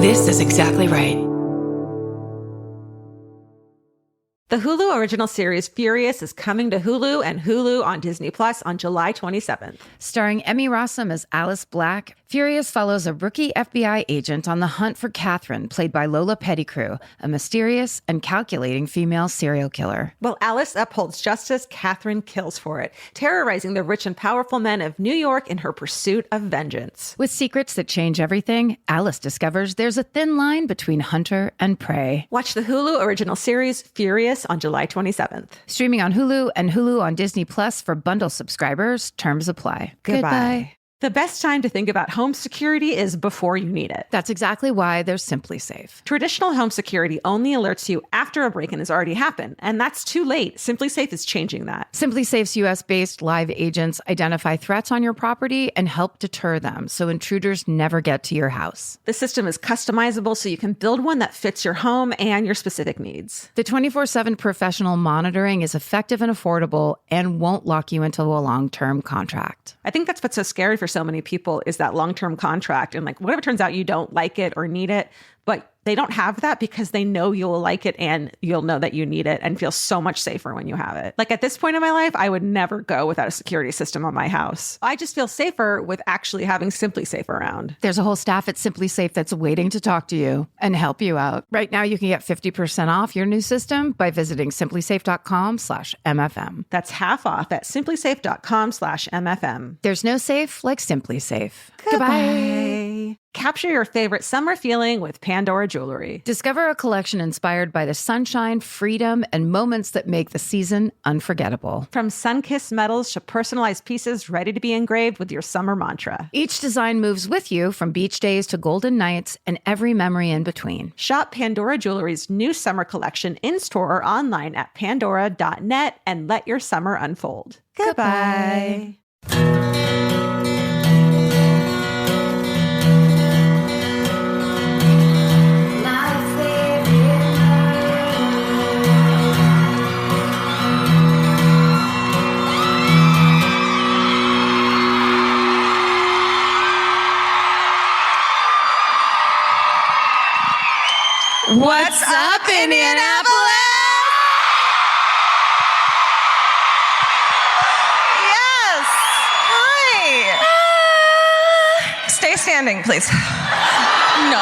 This is exactly right. The Hulu original series Furious is coming to Hulu and Hulu on Disney Plus on July 27th. Starring Emmy Rossum as Alice Black, Furious follows a rookie FBI agent on the hunt for Catherine, played by Lola Pettigrew, a mysterious and calculating female serial killer. While Alice upholds justice, Catherine kills for it, terrorizing the rich and powerful men of New York in her pursuit of vengeance. With secrets that change everything, Alice discovers there's a thin line between hunter and prey. Watch the Hulu original series Furious on July 27th. Streaming on Hulu and Hulu on Disney Plus for bundle subscribers. Terms apply. Goodbye. The best time to think about home security is before you need it. That's exactly why there's Simply Safe. Traditional home security only alerts you after a break-in has already happened, and that's too late. Simply Safe is changing that. Simply Safe's US-based live agents identify threats on your property and help deter them so intruders never get to your house. The system is customizable so you can build one that fits your home and your specific needs. The 24/7 professional monitoring is effective and affordable and won't lock you into a long-term contract. I think that's what's so scary for so many people is that long-term contract. And like, what if it turns out you don't like it or need it, but they don't have that because they know you'll like it and you'll know that you need it and feel so much safer when you have it. Like at this point in my life, I would never go without a security system on my house. I just feel safer with actually having Simply Safe around. There's a whole staff at Simply Safe that's waiting to talk to you and help you out. Right now, you can get 50% off your new system by visiting simplysafe.com/MFM. That's half off at simplysafe.com/MFM. There's no safe like Simply Safe. Goodbye. Capture your favorite summer feeling with Pandora Jewelry. Discover a collection inspired by the sunshine, freedom, and moments that make the season unforgettable. From sun-kissed metals to personalized pieces ready to be engraved with your summer mantra. Each design moves with you from beach days to golden nights and every memory in between. Shop Pandora Jewelry's new summer collection in-store or online at pandora.net and let your summer unfold. Goodbye. What's up, Indianapolis? Yes. Hi. Stay standing, please. No.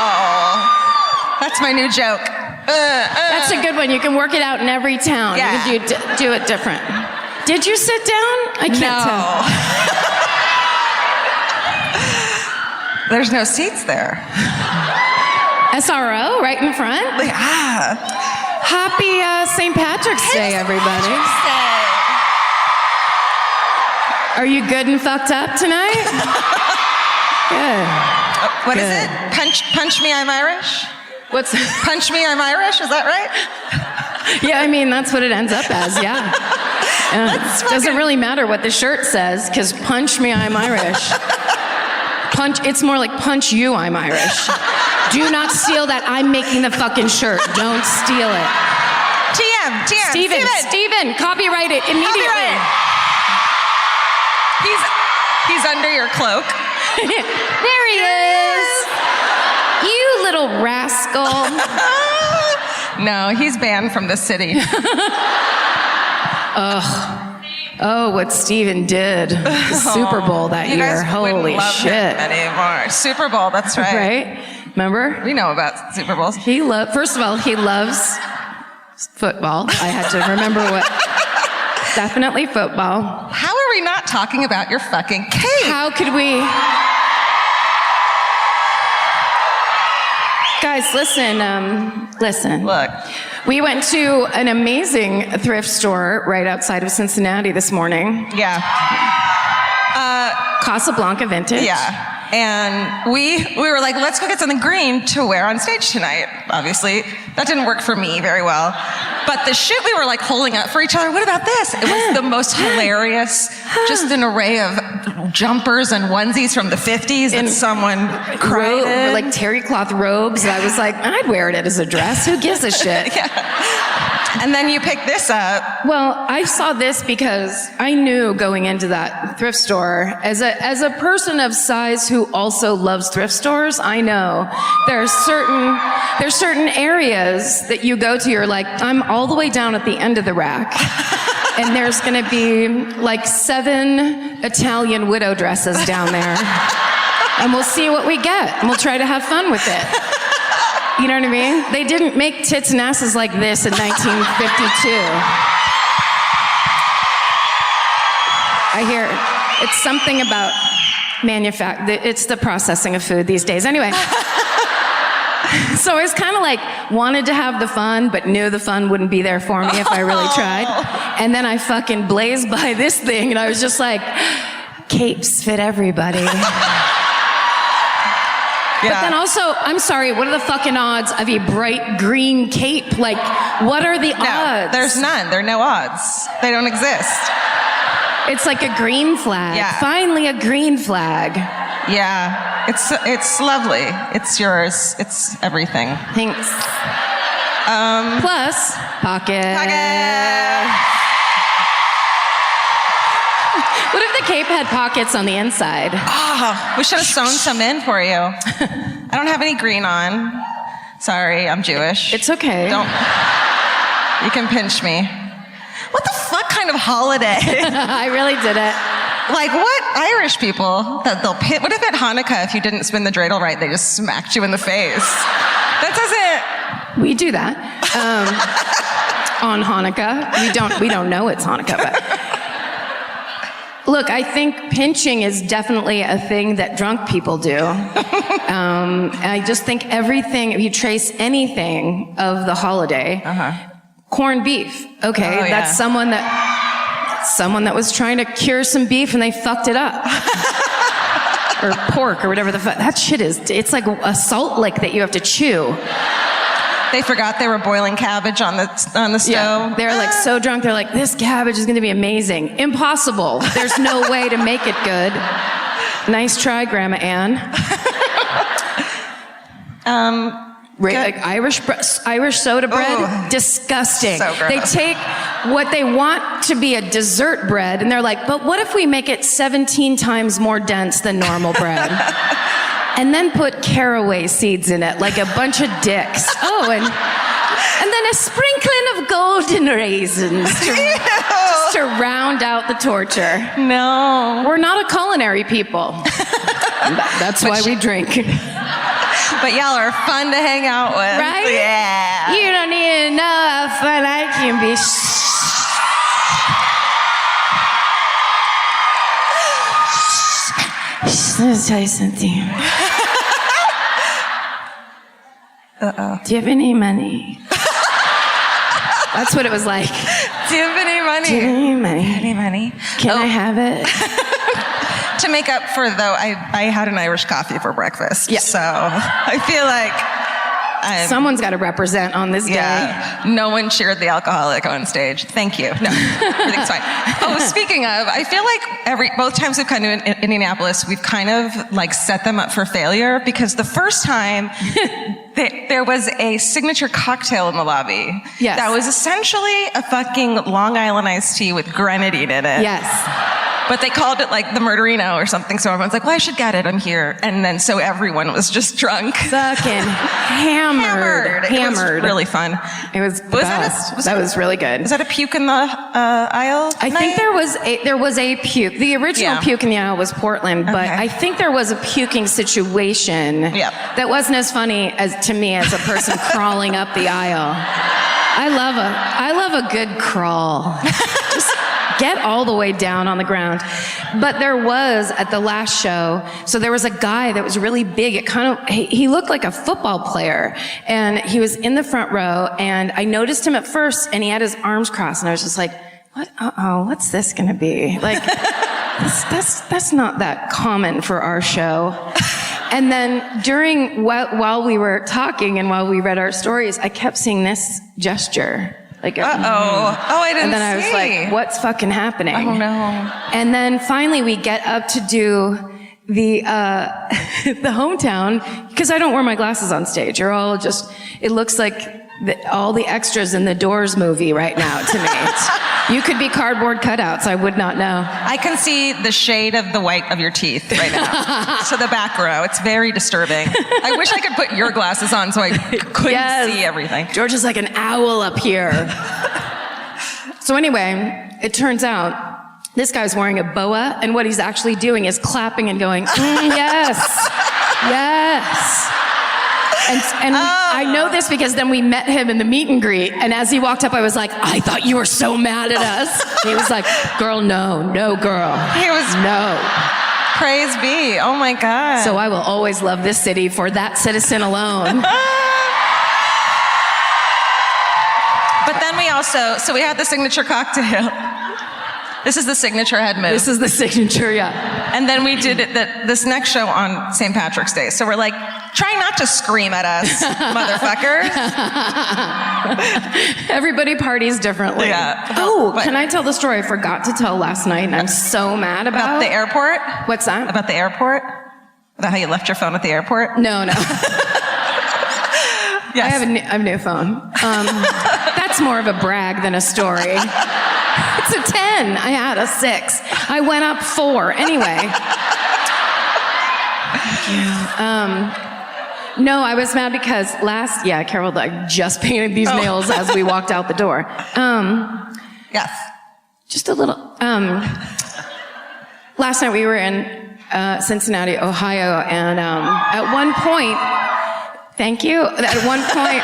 That's my new joke. That's a good one. You can work it out in every town. Yeah. You can do it different. Did you sit down? I can't tell. There's no seats there. SRO right in front? Yeah. Happy St. Patrick's Day, everybody. Are you good and fucked up tonight? Good. What is it? Punch me, I'm Irish? What's Punch me, I'm Irish? Is that right? Yeah, I mean, that's what it ends up as, yeah. Doesn't really matter what the shirt says, because punch me, I'm Irish. It's more like punch you, I'm Irish. Do not steal that. I'm making the fucking shirt. Don't steal it. TM. Steven, copyright it immediately. Copyright it. He's under your cloak. There he is. You little rascal. No, he's banned from the city. Oh, what Steven did. The Super Bowl that year. Holy shit. Anymore. Super Bowl, that's right. Right? Remember? We know about Super Bowls. First of all, he loves football. I had to remember what. Definitely football. How are we not talking about your fucking cake? How could we? Guys, listen. Look. We went to an amazing thrift store right outside of Cincinnati this morning. Yeah. Casablanca Vintage. Yeah. And we were like, let's go get something green to wear on stage tonight. Obviously, that didn't work for me very well. But the shit we were like holding up for each other, what about this? It was the most hilarious, just an array of jumpers and onesies from the 50s that someone created. Like terry cloth robes. I was like, I'd wear it as a dress. Who gives a shit? Yeah. And then you pick this up. Well, I saw this because I knew going into that thrift store, as a person of size who also loves thrift stores, I know there's certain areas that you go to, you're like, I'm all the way down at the end of the rack. And there's gonna be like 7 Italian widow dresses down there. And we'll see what we get. And we'll try to have fun with it. You know what I mean? They didn't make tits and asses like this in 1952. I hear it's something about it's the processing of food these days. Anyway. So I was kind of like, wanted to have the fun, but knew the fun wouldn't be there for me if I really tried. And then I fucking blazed by this thing, and I was just like, capes fit everybody. Yeah. But then also, I'm sorry, what are the fucking odds of a bright green cape? Like, what are the odds? There's none. There are no odds. They don't exist. It's like a green flag. Yeah. Finally, a green flag. Yeah. It's lovely. It's yours. It's everything. Thanks. Plus, pocket. What if the cape had pockets on the inside? Oh, we should have sewn some in for you. I don't have any green on. Sorry, I'm Jewish. It's okay. You can pinch me. What the fuck kind of holiday? I really did it. Like, what Irish people that they'll pit? What if at Hanukkah, if you didn't spin the dreidel right, they just smacked you in the face? That doesn't. We do that on Hanukkah. We don't know it's Hanukkah, but look, I think pinching is definitely a thing that drunk people do. I just think everything. If you trace anything of the holiday, corned beef. Okay, that's someone that was trying to cure some beef and they fucked it up. Or pork or whatever the fuck. That shit it's like a salt lick that you have to chew. They forgot they were boiling cabbage on the stove. Yeah, they're like so drunk, they're like, this cabbage is gonna be amazing. Impossible. There's no way to make it good. Nice try, Grandma Ann. Like Irish soda bread, disgusting. So gross. They take what they want to be a dessert bread, and they're like, but what if we make it 17 times more dense than normal bread? And then put caraway seeds in it, like a bunch of dicks. Oh, and then a sprinkling of golden raisins just to round out the torture. No. We're not a culinary people. That's why we drink. But y'all are fun to hang out with. Right? Yeah. You don't even know how fun I can be. Let me tell you something. Do you have any money? That's what it was like. Do you have any money? Do you have any money? Any money? Can I have it? To make up for, though, I had an Irish coffee for breakfast. Yeah. So I feel like someone's got to represent on this day. No one cheered the alcoholic on stage. Thank you. No, everything's fine. Oh, speaking of, I feel like both times we've come to Indianapolis, we've kind of like set them up for failure, because the first time there was a signature cocktail in the lobby. Yes. That was essentially a fucking Long Island iced tea with grenadine in it. Yes. But they called it like the Murderino or something, so everyone's like, well, I should get it, I'm here. And then so everyone was just drunk. Fucking hammered. It was really fun. It was the best. That was really good. Was that a puke in the aisle? I think there was a puke. The original puke in the aisle was Portland, but I think there was a puking situation that wasn't as funny as to me as a person crawling up the aisle. I love a good crawl. Just get all the way down on the ground. But there was, at the last show, so there was a guy that was really big. He looked like a football player, and he was in the front row, and I noticed him at first, and he had his arms crossed, and I was just like, what's this gonna be? Like, that's not that common for our show. And then while we were talking and while we read our stories, I kept seeing this gesture. Like, I didn't see. And then I was like, what's fucking happening? Oh, no. And then finally we get up to do the hometown, because I don't wear my glasses on stage. You're all just, it looks like all the extras in the Doors movie right now to me. You could be cardboard cutouts. I would not know. I can see the shade of the white of your teeth right now. To the back row. It's very disturbing. I wish I could put your glasses on so I couldn't see everything. George is like an owl up here. So anyway, it turns out this guy's wearing a boa, and what he's actually doing is clapping and going, yes, yes. And I know this because then we met him in the meet and greet, and as he walked up, I was like, I thought you were so mad at us. He was like, girl, no, girl. He was, no. Praise be. Oh my God. So I will always love this city for that citizen alone. But then we also, so we had the signature cocktail. This is the signature head move. This is the signature, yeah. And then we did it this next show on St. Patrick's Day. So we're like, try not to scream at us, motherfucker. Everybody parties differently. Yeah. Oh, but, can I tell the story I forgot to tell last night and I'm so mad about? About the airport? What's that? About the airport? About how you left your phone at the airport? No. Yes. I have a new phone. That's more of a brag than a story. It's a 10. I had a 6. I went up 4. Anyway. No, I was mad because Carol just painted these nails as we walked out the door. Yes. Just a little. Last night we were in Cincinnati, Ohio, and at one point, thank you. At one point,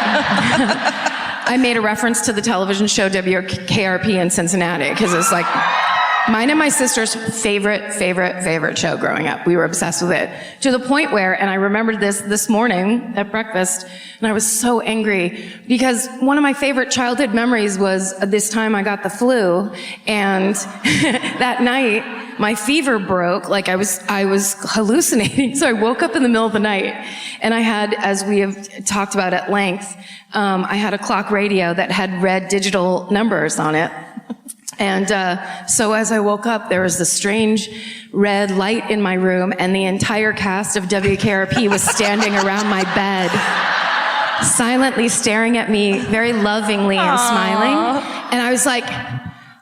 I made a reference to the television show WKRP in Cincinnati because it's like mine and my sister's favorite show growing up. We were obsessed with it to the point where, and I remembered this morning at breakfast, and I was so angry because one of my favorite childhood memories was this time I got the flu, and that night my fever broke, like I was hallucinating. So I woke up in the middle of the night, and I had, as we have talked about at length, I had a clock radio that had red digital numbers on it. And so as I woke up, there was this strange red light in my room, and the entire cast of WKRP was standing around my bed, silently staring at me very lovingly and smiling. And I was like,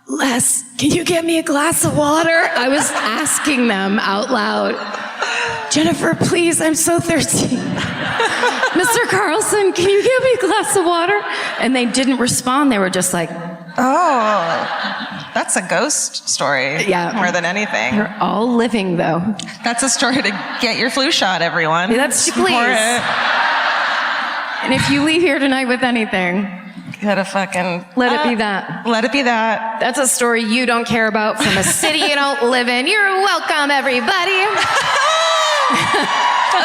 Les, can you get me a glass of water? I was asking them out loud. Jennifer, please, I'm so thirsty. Mr. Carlson, can you give me a glass of water? And they didn't respond. They were just like, oh, that's a ghost story. Yeah. More than anything. They're all living, though. That's a story to get your flu shot, everyone. That's please. And if you leave here tonight with anything, gotta fucking let it be that. Let it be that. That's a story you don't care about from a city you don't live in. You're welcome, everybody.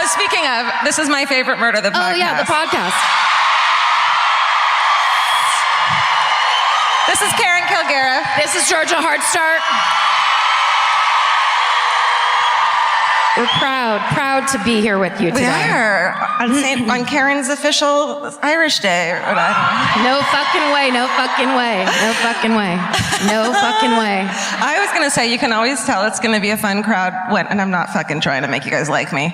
Speaking of, this is my favorite murder, the podcast. Oh yeah, the podcast. This is Karen Kilgara. This is Georgia Hardstark. We're proud to be here with you today. We are on Karen's official Irish Day. Or I don't know. No fucking way. No fucking way. No fucking way. No fucking way. I was gonna say you can always tell it's gonna be a fun crowd and I'm not fucking trying to make you guys like me.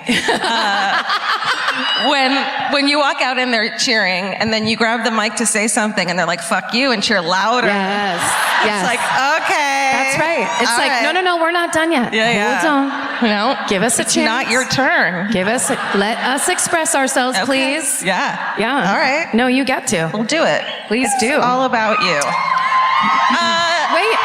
When you walk out and they're cheering, and then you grab the mic to say something, and they're like "fuck you" and cheer louder. Yes. It's like okay. That's right. It's all like right. no, we're not done yet. Yeah. Hold on. No, give us a chance. It's not your turn. Let us express ourselves, okay. please. Yeah. All right. No, you get to. We'll do it. Please it's do. All about you. Wait.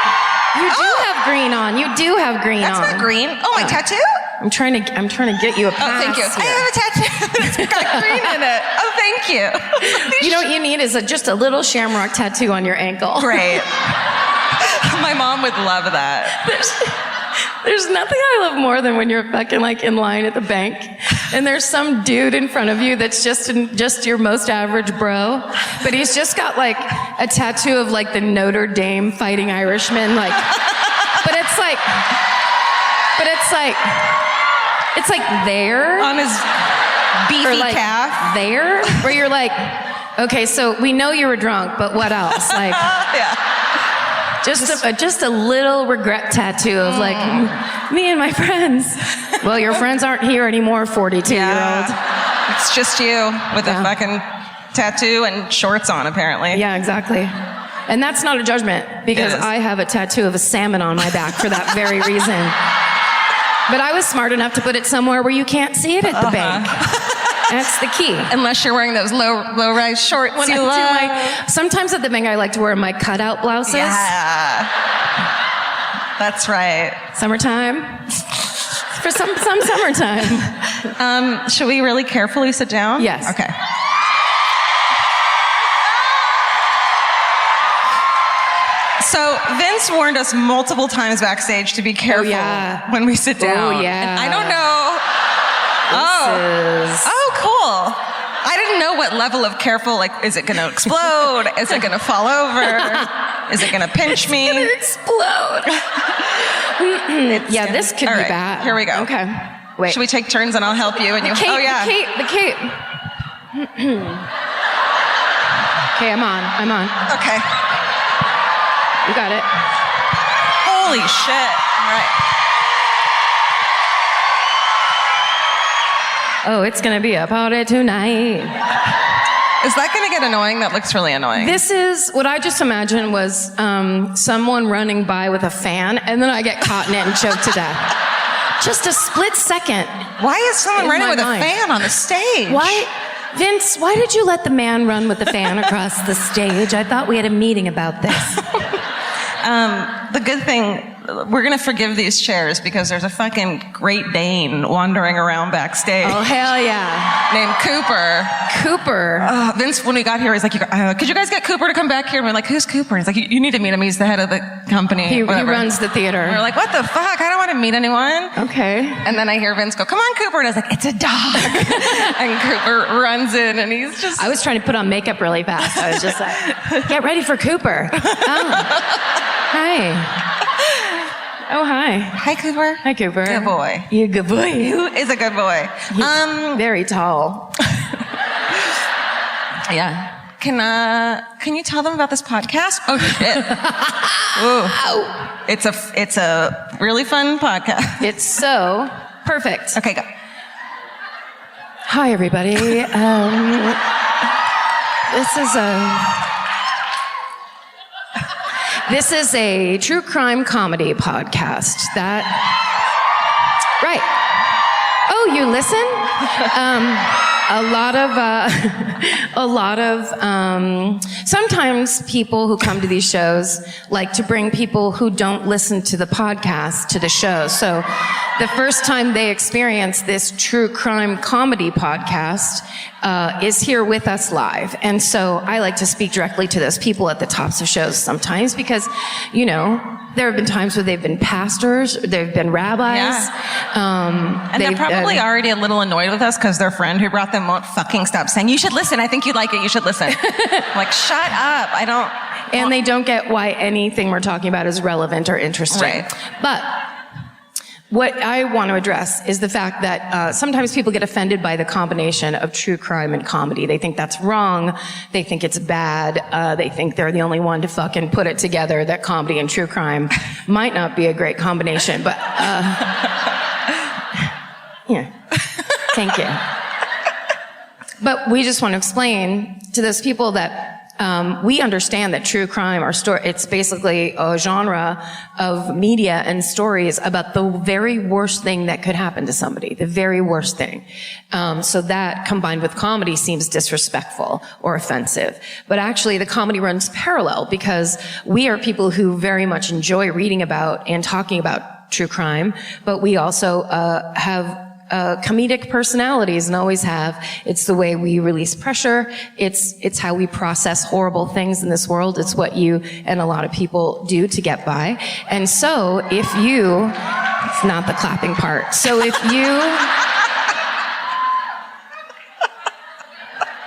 You do have green on. You do have green on. That's not green. Oh, my tattoo? I'm trying to get you a pass. Oh, thank you. Here. I have a tattoo. It's got green in it. Oh, thank you. You know what you need is just a little shamrock tattoo on your ankle. Great. My mom would love that. There's nothing I love more than when you're fucking like in line at the bank and there's some dude in front of you that's just your most average bro, but he's just got like a tattoo of like the Notre Dame Fighting Irishman, like, but it's like there on his beefy like calf there, where you're like, okay, so we know you were drunk, but what else? Like, yeah. Just a little regret tattoo of like, me and my friends. Well, your friends aren't here anymore, 42-year-old. It's just you with a fucking tattoo and shorts on, apparently. Yeah, exactly. And that's not a judgment, because I have a tattoo of a salmon on my back for that very reason. But I was smart enough to put it somewhere where you can't see it at the bank. That's the key. Unless you're wearing those low-rise shorts When you love. sometimes at the bank I like to wear my cutout blouses. Yeah. That's right. Summertime. For some summertime. Should we really carefully sit down? Yes. Okay. So Vince warned us multiple times backstage to be careful when we sit down. Oh, yeah. And I don't know. Oh, cool. I didn't know what level of careful, like, is it going to explode? Is it going to fall over? Is it going to pinch me? It's going to explode. This could be bad. Here we go. Okay. Wait. Should we take turns and I'll help you? And you. The cape. Okay, I'm on. Okay. You got it. Holy shit. All right. Oh, it's going to be a party tonight. Is that going to get annoying? That looks really annoying. This is what I just imagined was someone running by with a fan, and then I get caught in it and choked to death. Just a split second. Why is someone running with a fan on the stage? Why? Vince, why did you let the man run with the fan across the stage? I thought we had a meeting about this. The good thing, we're going to forgive these chairs because there's a fucking Great Dane wandering around backstage. Oh, hell yeah. Named Cooper. Vince, when we got here, he's like, could you guys get Cooper to come back here? And we're like, who's Cooper? And he's like, you need to meet him. He's the head of the company. He runs the theater. And we're like, what the fuck? I don't want to meet anyone. Okay. And then I hear Vince go, come on, Cooper. And I was like, it's a dog. And Cooper runs in and he's just... I was trying to put on makeup really fast. I was just like, get ready for Cooper. Oh. Hi. Oh, hi. Hi, Cooper. Hi, Cooper. Good boy. You're a good boy. Who is a good boy? Very tall. Yeah. Can you tell them about this podcast? Oh shit. Ooh. It's a really fun podcast. It's so perfect. Okay, go. Hi, everybody. This is a true crime comedy podcast. Right. Oh, you listen? Sometimes people who come to these shows like to bring people who don't listen to the podcast to the show. So the first time they experience this true crime comedy podcast is here with us live. And so I like to speak directly to those people at the tops of shows sometimes because, you know, there have been times where they've been pastors, they've been rabbis. And they're probably already a little annoyed with us because their friend who brought them won't fucking stop saying, you should listen, I think you'd like it, you should listen. Like, shut up, I don't... And they don't get why anything we're talking about is relevant or interesting. Right. But what I want to address is the fact that sometimes people get offended by the combination of true crime and comedy. They think that's wrong. They think it's bad. They think they're the only one to fucking put it together, that comedy and true crime might not be a great combination. But, yeah, thank you. But we just want to explain to those people that we understand that true crime or story, it's basically a genre of media and stories about the very worst thing that could happen to somebody, the very worst thing. So that combined with comedy seems disrespectful or offensive. But actually the comedy runs parallel because we are people who very much enjoy reading about and talking about true crime, but we also have comedic personalities and always have. It's the way we release pressure. It's how we process horrible things in this world. It's what you and a lot of people do to get by. And so if you, it's not the clapping part. So if you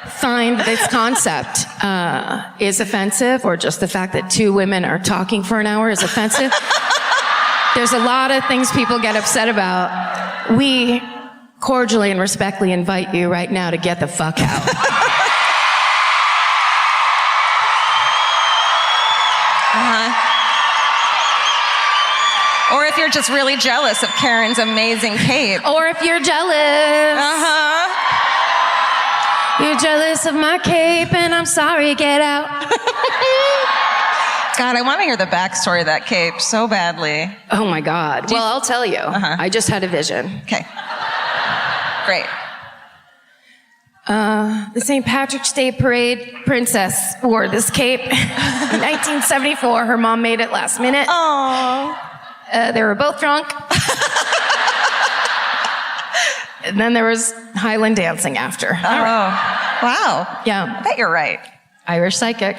find this concept is offensive, or just the fact that two women are talking for an hour is offensive, there's a lot of things people get upset about. We cordially and respectfully invite you right now to get the fuck out. Or if you're just really jealous of Karen's amazing cape. Or if you're jealous. You're jealous of my cape and I'm sorry, get out. God, I want to hear the backstory of that cape so badly. Oh my God. Well, I'll tell you. I just had a vision. Okay. Great. The St. Patrick's Day parade princess wore this cape. In 1974, her mom made it last minute. Oh. They were both drunk. And then there was Highland dancing after. Oh. Wow. Yeah. I bet you're right. Irish psychic.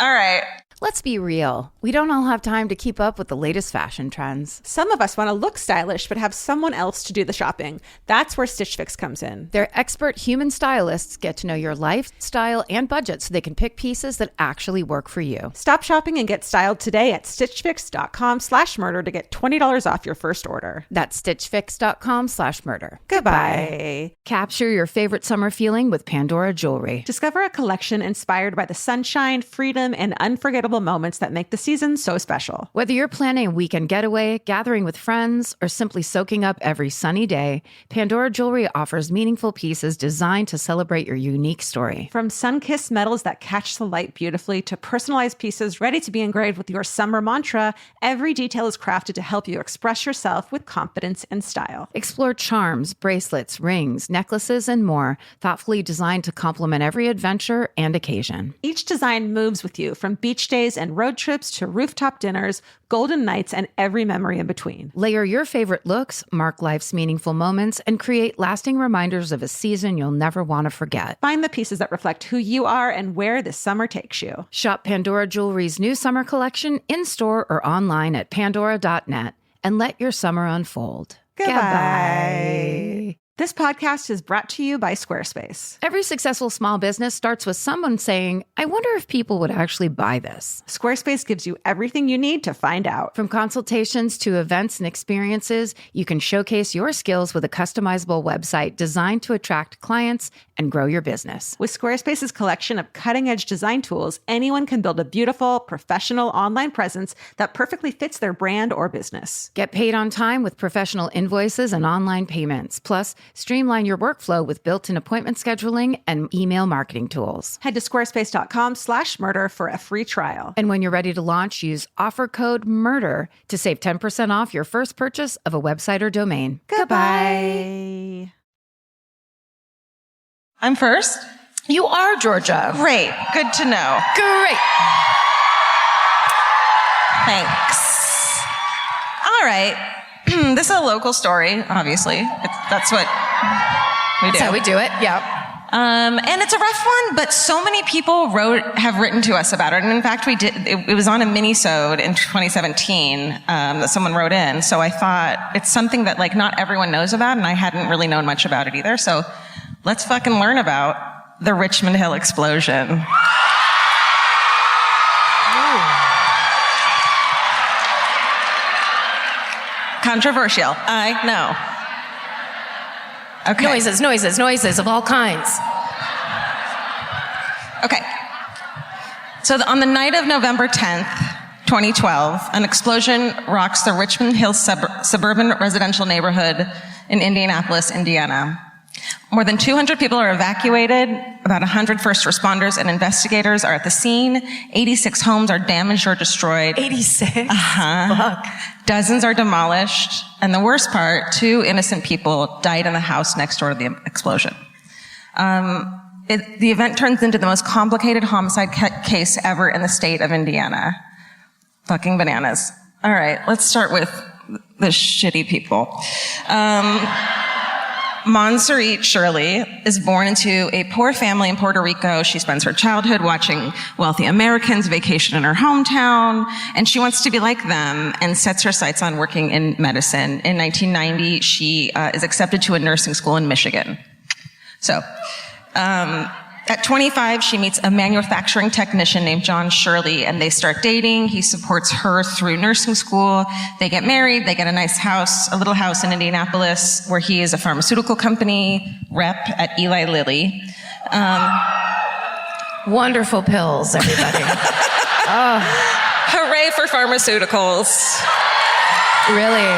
All right. Let's be real. We don't all have time to keep up with the latest fashion trends. Some of us want to look stylish, but have someone else to do the shopping. That's where Stitch Fix comes in. Their expert human stylists get to know your lifestyle and budget so they can pick pieces that actually work for you. Stop shopping and get styled today at stitchfix.com/murder to get $20 off your first order. That's stitchfix.com/murder. Goodbye. Capture your favorite summer feeling with Pandora Jewelry. Discover a collection inspired by the sunshine, freedom, and unforgettable moments that make the season so special. Whether you're planning a weekend getaway, gathering with friends, or simply soaking up every sunny day, Pandora Jewelry offers meaningful pieces designed to celebrate your unique story. From sun-kissed metals that catch the light beautifully to personalized pieces ready to be engraved with your summer mantra, every detail is crafted to help you express yourself with confidence and style. Explore charms, bracelets, rings, necklaces, and more, thoughtfully designed to complement every adventure and occasion. Each design moves with you from beach days and road trips to rooftop dinners, golden nights, and every memory in between. Layer your favorite looks, mark life's meaningful moments, and create lasting reminders of a season you'll never want to forget. Find the pieces that reflect who you are and where this summer takes you. Shop Pandora Jewelry's new summer collection in-store or online at pandora.net and let your summer unfold. Goodbye. This podcast is brought to you by Squarespace. Every successful small business starts with someone saying, I wonder if people would actually buy this. Squarespace gives you everything you need to find out. From consultations to events and experiences, you can showcase your skills with a customizable website designed to attract clients and grow your business. With Squarespace's collection of cutting-edge design tools, anyone can build a beautiful, professional online presence that perfectly fits their brand or business. Get paid on time with professional invoices and online payments. Plus, streamline your workflow with built-in appointment scheduling and email marketing tools. Head to squarespace.com/murder for a free trial. And when you're ready to launch, use offer code MURDER to save 10% off your first purchase of a website or domain. Goodbye. I'm first? You are, Georgia. Great. Good to know. Great. Thanks. All right. This is a local story, obviously. That's what we do. That's how we do it. Yeah. And it's a rough one, but so many people have written to us about it. And in fact, we did. It was on a mini-sode in 2017 that someone wrote in. So I thought it's something that like not everyone knows about, and I hadn't really known much about it either. So let's fucking learn about the Richmond Hill explosion. Controversial, I know. Okay. Noises of all kinds. Okay. So on the night of November 10th, 2012, an explosion rocks the Richmond Hill suburban residential neighborhood in Indianapolis, Indiana. More than 200 people are evacuated. About 100 first responders and investigators are at the scene. 86 homes are damaged or destroyed. 86? Fuck. Dozens are demolished. And the worst part, 2 innocent people died in the house next door to the explosion. The event turns into the most complicated homicide case ever in the state of Indiana. Fucking bananas. All right, let's start with the shitty people. Monserrat Shirley is born into a poor family in Puerto Rico. She spends her childhood watching wealthy Americans vacation in her hometown, and she wants to be like them and sets her sights on working in medicine. In 1990, she is accepted to a nursing school in Michigan. So, at 25, she meets a manufacturing technician named John Shirley, and they start dating. He supports her through nursing school. They get married. They get a nice house, a little house in Indianapolis, where he is a pharmaceutical company rep at Eli Lilly. Wonderful pills, everybody. Hooray for pharmaceuticals. Really.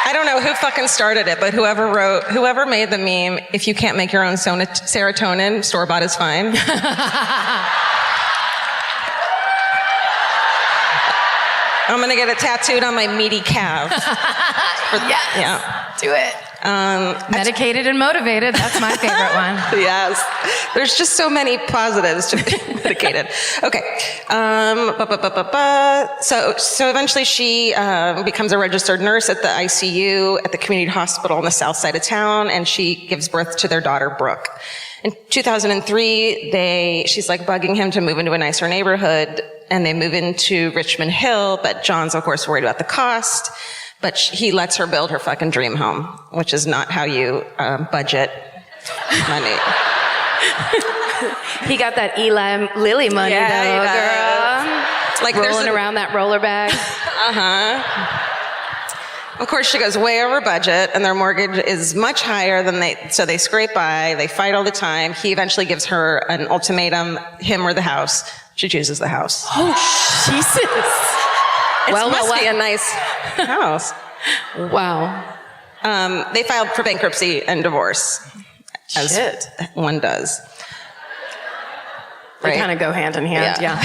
I don't know who fucking started it, but whoever made the meme, if you can't make your own serotonin, store-bought is fine. I'm gonna get it tattooed on my meaty calf. Yes. Yeah. Do it. Medicated and motivated. That's my favorite one. Yes. There's just so many positives to being medicated. Okay. So eventually she becomes a registered nurse at the ICU at the community hospital on the south side of town, and she gives birth to their daughter, Brooke. In 2003, she's like bugging him to move into a nicer neighborhood, and they move into Richmond Hill, but John's, of course, worried about the cost. But he lets her build her fucking dream home, which is not how you budget money. He got that Eli Lilly money, though, girl. Like rolling around that roller bag. Of course, she goes way over budget, and their mortgage is much higher than so they scrape by. They fight all the time. He eventually gives her an ultimatum, him or the house. She chooses the house. Oh, Jesus. It must be a nice house. Wow. They filed for bankruptcy and divorce, as one does. They kind of go hand in hand, yeah.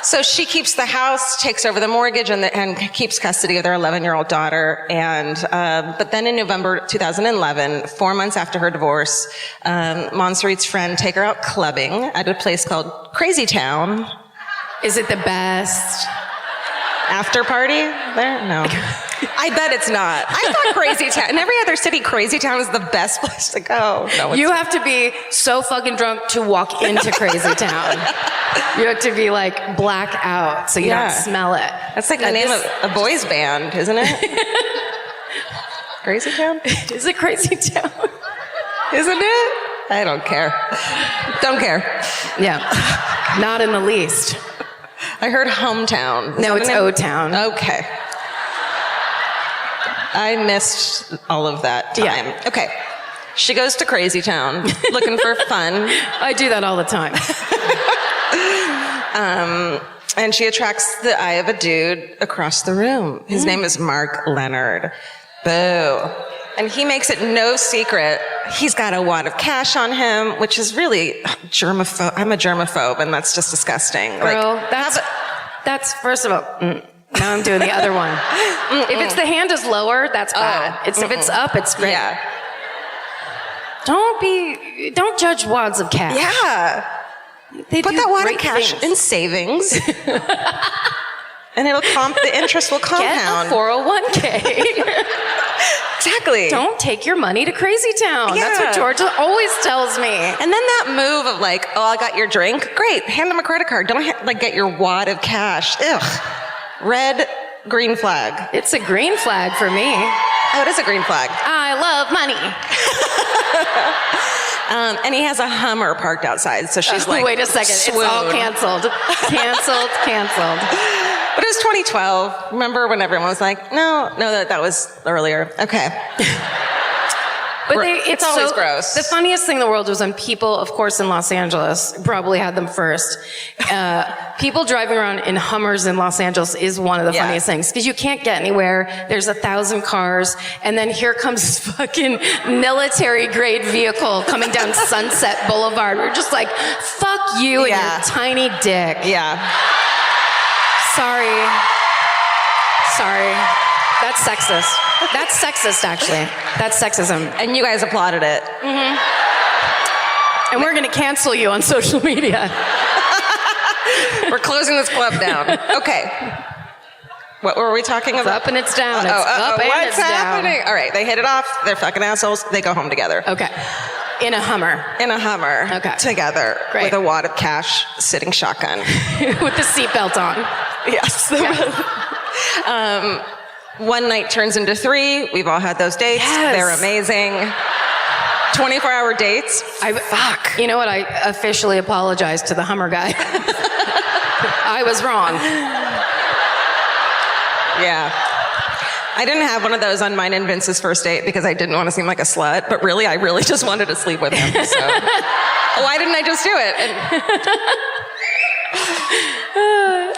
So she keeps the house, takes over the mortgage, and keeps custody of their 11-year-old daughter. But then in November 2011, 4 months after her divorce, Montserrat's friend take her out clubbing at a place called Crazy Town. Is it the best? After party there? No. I bet it's not. I thought Crazy Town, in every other city, Crazy Town is the best place to go. No, you have to be so fucking drunk to walk into Crazy Town. You have to be like black out so you don't smell it. That's like the name of a boys band, isn't it? Crazy Town? Is it Crazy Town? Isn't it? I don't care. Don't care. Yeah. Not in the least. I heard Hometown. No, it's O-Town. Okay. I missed all of that time. Yeah. Okay. She goes to Crazy Town looking for fun. I do that all the time. And she attracts the eye of a dude across the room. His name is Mark Leonard. Boo. And he makes it no secret. He's got a wad of cash on him, which is really germaphobe. I'm a germaphobe, and that's just disgusting. Girl, that's first of all, now I'm doing the other one. If it's the hand is lower, that's bad. If it's up, it's great. Yeah. Don't judge wads of cash. Yeah. They Put do that wad of great cash things. in savings. And it'll the interest will compound. Get a 401k. Exactly. Don't take your money to Crazy Town. Yeah. That's what Georgia always tells me. And then that move of like, oh, I got your drink. Great. Hand them a credit card. Don't get your wad of cash. Ugh. Red, green flag. It's a green flag for me. Oh, it is a green flag. I love money. And he has a Hummer parked outside. So she's like, wait a second. swoon. It's all canceled. Canceled. But it was 2012. Remember when everyone was like, no, that was earlier. Okay. But it's always gross. The funniest thing in the world was when people, of course, in Los Angeles, probably had them first. People driving around in Hummers in Los Angeles is one of the funniest things because you can't get anywhere. There's 1,000 cars, and then here comes this fucking military-grade vehicle coming down Sunset Boulevard. We're just like, fuck you and your tiny dick. Yeah. Sorry. That's sexist. That's sexist, actually. That's sexism. And you guys applauded it. Mm-hmm. And we're going to cancel you on social media. We're closing this club down. Okay. What were we talking about? It's up and it's down. It's up and what's it's happening? down. All right, they hit it off. They're fucking assholes. They go home together. Okay. In a Hummer. Okay. Together. Great. With a wad of cash, sitting shotgun. With the seatbelt on. Yes. Yeah. One night turns into 3. We've all had those dates. Yes. They're amazing. 24-hour dates. Fuck. You know what? I officially apologized to the Hummer guy. I was wrong. Yeah. I didn't have one of those on mine and Vince's first date because I didn't want to seem like a slut, but really, I really just wanted to sleep with him. So why didn't I just do it?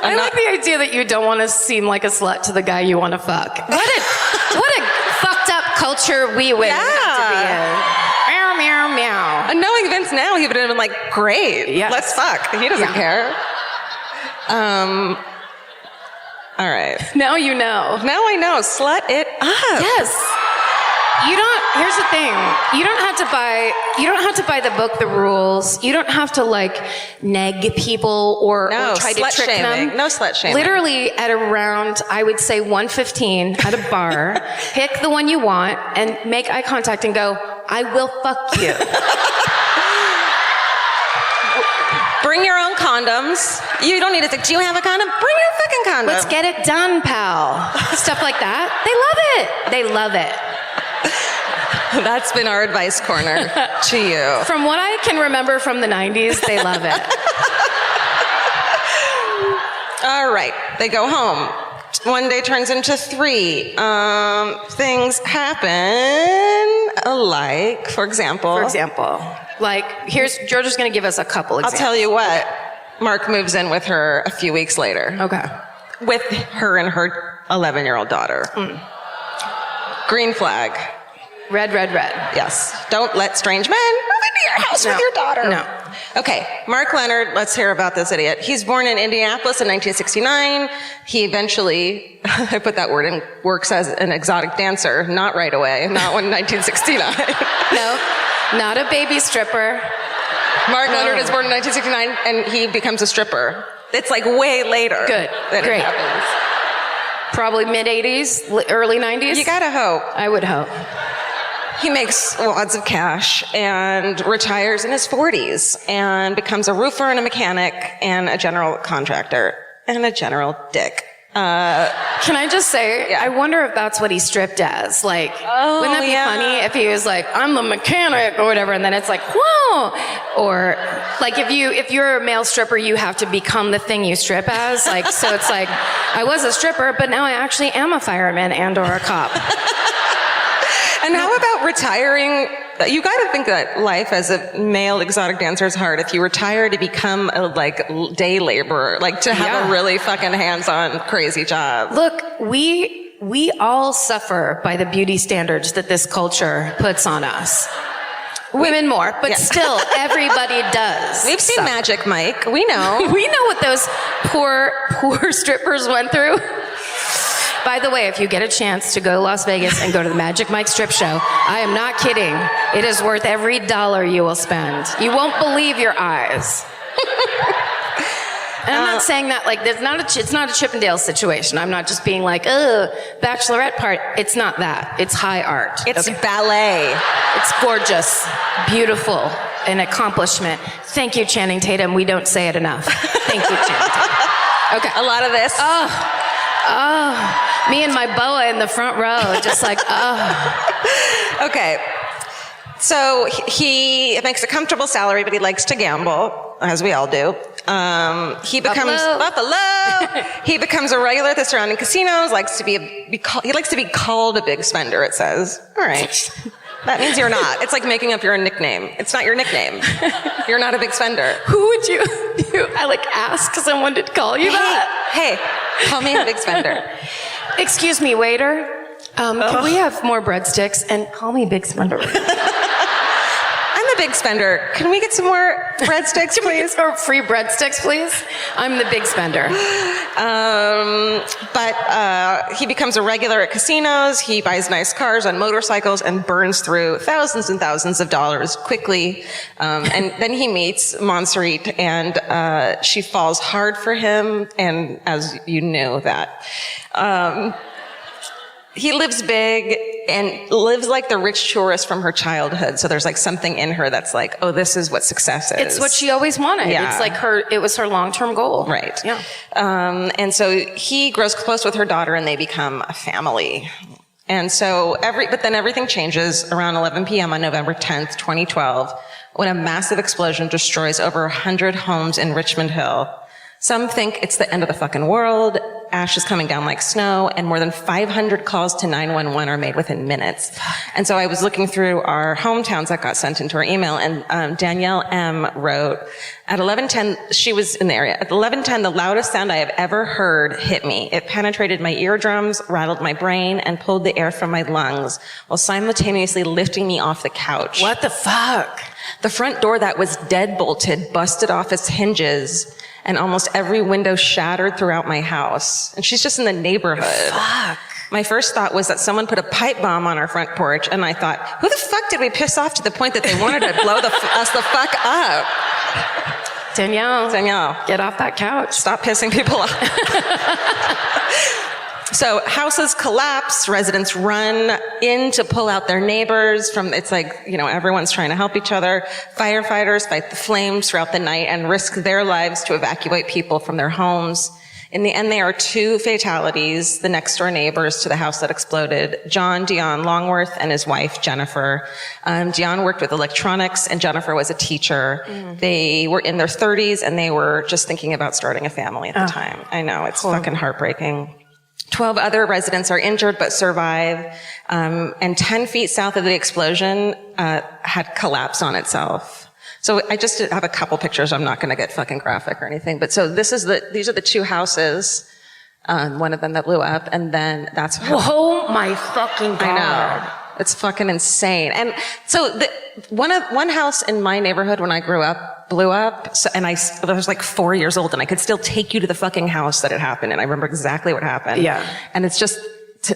I like the idea that you don't want to seem like a slut to the guy you want to fuck. What a fucked up culture we would have to be in. Meow, meow, meow. And knowing Vince now, he would have been like, great, Yes. let's fuck. He doesn't care. All right. Now you know. Now I know. Slut it up. Yes. Here's the thing. You don't have to buy the book, The Rules. You don't have to like neg people or try to slut trick shaming. them. No slut shaming. Literally at around, I would say 1:15 at a bar, pick the one you want and make eye contact and go, I will fuck you. Bring your own condoms. You don't need to think, do you have a condom? Bring your fucking condom. Let's get it done, pal. Stuff like that. They love it. They love it. That's been our advice corner to you. From what I can remember from the 90s, they love it. All right, they go home. One day turns into 3. Things happen like, for example. Like, Georgia's going to give us a couple examples. I'll tell you what, Mark moves in with her a few weeks later. Okay. With her and her 11-year-old daughter. Green flag. Red. Yes. Don't let strange men move into your house with your daughter. No. Okay. Mark Leonard, let's hear about this idiot. He's born in Indianapolis in 1969. He eventually, I put that word in, works as an exotic dancer. Not right away. Not when 1969. No, not a baby stripper. Mark Leonard is born in 1969 and he becomes a stripper. It's like way later. Good. That Great. it happens. Probably mid-80s, early 90s. You gotta hope. I would hope. He makes lots of cash and retires in his 40s and becomes a roofer and a mechanic and a general contractor and a general dick. Can I just say, Yeah. I wonder if that's what he stripped as. Like, wouldn't that be funny if he was like, I'm the mechanic or whatever, and then it's like, whoa! Or like if you're a male stripper, you have to become the thing you strip as. Like, so it's like, I was a stripper, but now I actually am a fireman and or a cop. And how about retiring? You got to think that life as a male exotic dancer is hard. If you retire to become a day laborer, like to have a really fucking hands-on crazy job. Look, we all suffer by the beauty standards that this culture puts on us. Women more, but still, everybody does. We've seen suffer. Magic Mike. We know. We know what those poor strippers went through. By the way, if you get a chance to go to Las Vegas and go to the Magic Mike strip show, I am not kidding. It is worth every dollar you will spend. You won't believe your eyes. And I'm not saying that like it's not a Chippendale situation. I'm not just being like, bachelorette part. It's not that. It's high art. It's ballet. It's gorgeous, beautiful, an accomplishment. Thank you, Channing Tatum. We don't say it enough. Thank you, Channing Tatum. Okay. A lot of this. Oh, me and my boa in the front row, just like, Okay. So he makes a comfortable salary, but he likes to gamble, as we all do. He becomes Buffalo. He becomes a regular at the surrounding casinos. He likes to be called a big spender. It says. All right. That means you're not. It's like making up your own nickname. It's not your nickname. You're not a big spender. who would you ask someone to call you that? Hey, call me a big spender. Excuse me, waiter. Can we have more breadsticks and call me Big Spender? I'm a big spender. Can we get some more breadsticks, please? Or free breadsticks, please? I'm the big spender. But he becomes a regular at casinos. He buys nice cars on motorcycles and burns through thousands and thousands of dollars quickly. And then he meets Montserrat, and she falls hard for him. And as you know that. He lives big and lives like the rich tourist from her childhood. So there's like something in her that's like, oh, this is what success is. It's what she always wanted. Yeah. It's like it was her long-term goal. Right. Yeah. And so he grows close with her daughter and they become a family. And so but then everything changes around 11 p.m. on November 10th, 2012, when a massive explosion destroys over 100 homes in Richmond Hill. Some think it's the end of the fucking world. ash is coming down like snow, and more than 500 calls to 911 are made within minutes. And so I was looking through our hometowns that got sent into our email, and Danielle M. wrote, at 11:10, she was in the area. At 11:10, the loudest sound I have ever heard hit me. It penetrated my eardrums, rattled my brain, and pulled the air from my lungs while simultaneously lifting me off the couch. What the fuck? The front door that was deadbolted busted off its hinges, and almost every window shattered throughout my house. And she's just in the neighborhood. Fuck. My first thought was that someone put a pipe bomb on our front porch, and I thought, who the fuck did we piss off to the point that they wanted to blow us the fuck up? Danielle, get off that couch. Stop pissing people off. So houses collapse, residents run in to pull out their neighbors from, it's like, everyone's trying to help each other. Firefighters fight the flames throughout the night and risk their lives to evacuate people from their homes. In the end, there are 2 fatalities, the next door neighbors to the house that exploded, John Dion Longworth and his wife, Jennifer. Dion worked with electronics and Jennifer was a teacher. They were in their 30s and they were just thinking about starting a family at the time. I know, it's fucking heartbreaking. 12 other residents are injured but survive. And 10 feet south of the explosion had collapsed on itself. So I just have a couple pictures. I'm not going to get fucking graphic or anything. But so these are the 2 houses. One of them that blew up, and then that's how. Oh my fucking God. I know. It's fucking insane. And so one house in my neighborhood when I grew up blew up. So, and I was like 4 years old, and I could still take you to the fucking house that it happened, and I remember exactly what happened. Yeah. And it's just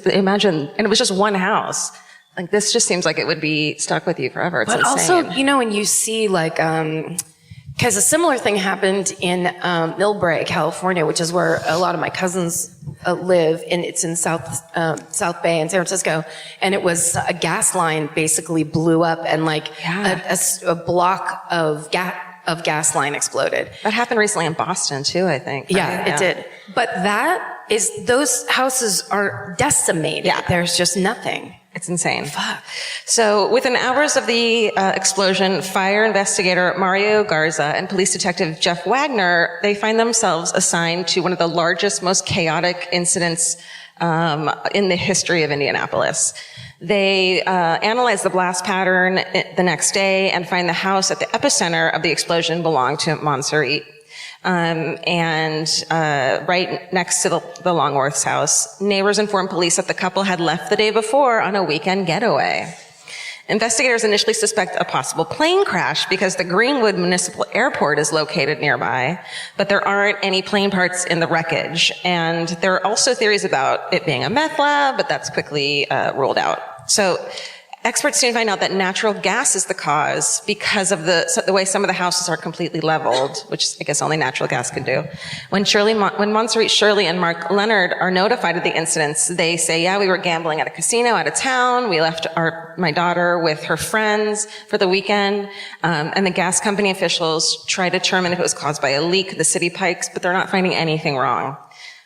imagine, and it was just one house. Like, this just seems like it would be stuck with you forever. It's insane. Also, when you see because a similar thing happened in Millbrae, California, which is where a lot of my cousins live, and it's in South Bay in San Francisco. And it was a gas line basically blew up, and a block of gas line exploded. That happened recently in Boston too, I think. Right? Yeah, it did. But those houses are decimated. Yeah. There's just nothing. It's insane. Fuck. So within hours of the explosion, fire investigator Mario Garza and police detective Jeff Wagner, they find themselves assigned to one of the largest, most chaotic incidents in the history of Indianapolis. They analyze the blast pattern the next day and find the house at the epicenter of the explosion belonged to Montserrat. Right next to the Longworth's house, neighbors informed police that the couple had left the day before on a weekend getaway. Investigators initially suspect a possible plane crash because the Greenwood Municipal Airport is located nearby, but there aren't any plane parts in the wreckage. And there are also theories about it being a meth lab, but that's quickly ruled out. So experts soon find out that natural gas is the cause because of the way some of the houses are completely leveled, which I guess only natural gas can do. When Montserrat Shirley and Mark Leonard are notified of the incidents, they say, yeah, we were gambling at a casino out of town. We left my daughter with her friends for the weekend. And the gas company officials try to determine if it was caused by a leak at the city pipes, but they're not finding anything wrong.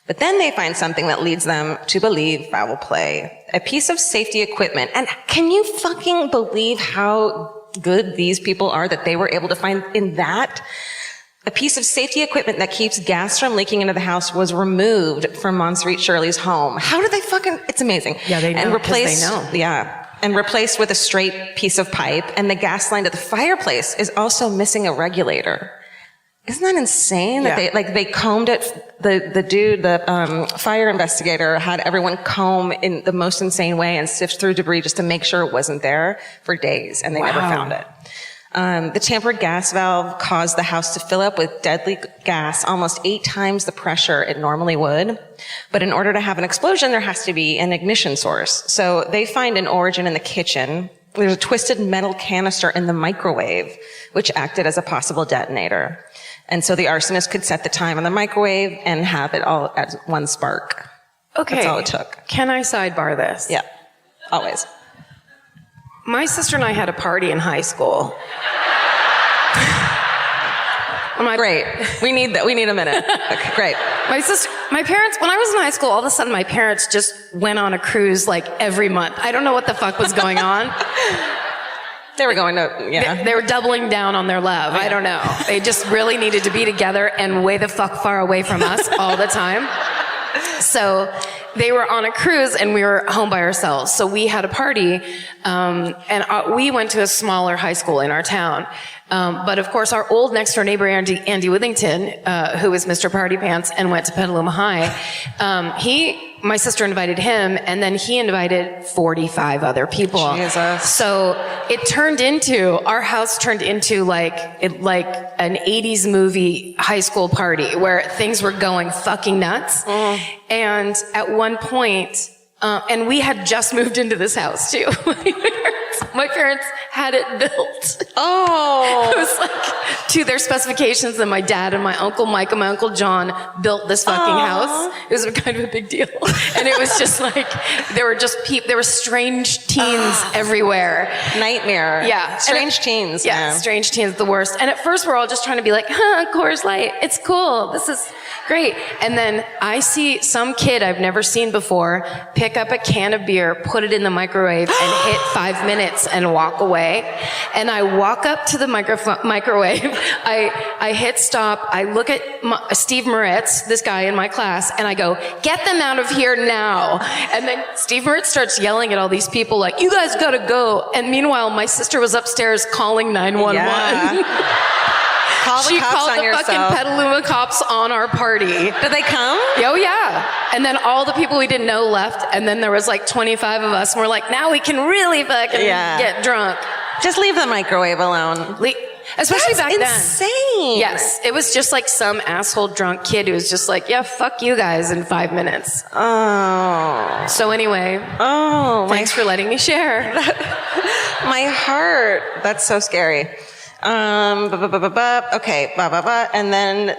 But then they find something that leads them to believe foul play. A piece of safety equipment. And can you fucking believe how good these people are that they were able to find in that? A piece of safety equipment that keeps gas from leaking into the house was removed from Montserrat Shirley's home. How did they it's amazing. Yeah, they know. And replaced, they know. Yeah. And replaced with a straight piece of pipe. And the gas line to the fireplace is also missing a regulator. Isn't that insane? Yeah. That they combed it. The fire investigator had everyone comb in the most insane way and sift through debris just to make sure it wasn't there for days, and they never found it. The tampered gas valve caused the house to fill up with deadly gas almost 8 times the pressure it normally would. But in order to have an explosion, there has to be an ignition source. So they find an origin in the kitchen. There's a twisted metal canister in the microwave, which acted as a possible detonator. And so the arsonist could set the time on the microwave and have it all at one spark. Okay. That's all it took. Can I sidebar this? Yeah. Always. My sister and I had a party in high school. Great. We need that. We need a minute. Okay, great. My parents, when I was in high school, all of a sudden my parents just went on a cruise like every month. I don't know what the fuck was going on. They were going to, yeah. They were doubling down on their love. I don't know. They just really needed to be together and way the fuck far away from us all the time. So they were on a cruise and we were home by ourselves. So we had a party, and we went to a smaller high school in our town. But of course, our old next door neighbor, Andy Withington, who was Mr. Party Pants and went to Petaluma High, my sister invited him, and then he invited 45 other people. Jesus. So our house turned into like an 80s movie high school party where things were going fucking nuts. And at one point, and we had just moved into this house too. My parents had it built. Oh. It was like to their specifications, and my dad and my Uncle Mike and my Uncle John built this fucking house. It was kind of a big deal. And it was just like, there were strange teens everywhere. Nightmare. Yeah. Strange teens. Yeah, man. strange teens, the worst. And at first we're all just trying to be like, Coors Light, it's cool. This is great. And then I see some kid I've never seen before pick up a can of beer, put it in the microwave, and hit 5 minutes and walk away. And I walk up to the microwave. I hit stop. I look at Steve Moritz, this guy in my class, and I go, get them out of here now. And then Steve Moritz starts yelling at all these people like, you guys gotta go. And meanwhile, my sister was upstairs calling 911. Yeah. Call the She cops called on the yourself. fucking Petaluma cops on our party. Did they come? Oh, yeah. And then all the people we didn't know left, and then there was like 25 of us, and we're like, now we can really fucking get drunk. Just leave the microwave alone. Especially That's back then. insane. Yes. It was just like some asshole drunk kid who was just like, yeah, fuck you guys in 5 minutes. Oh. So anyway. Oh. Thanks for letting me share. My heart. That's so scary. Okay, and then,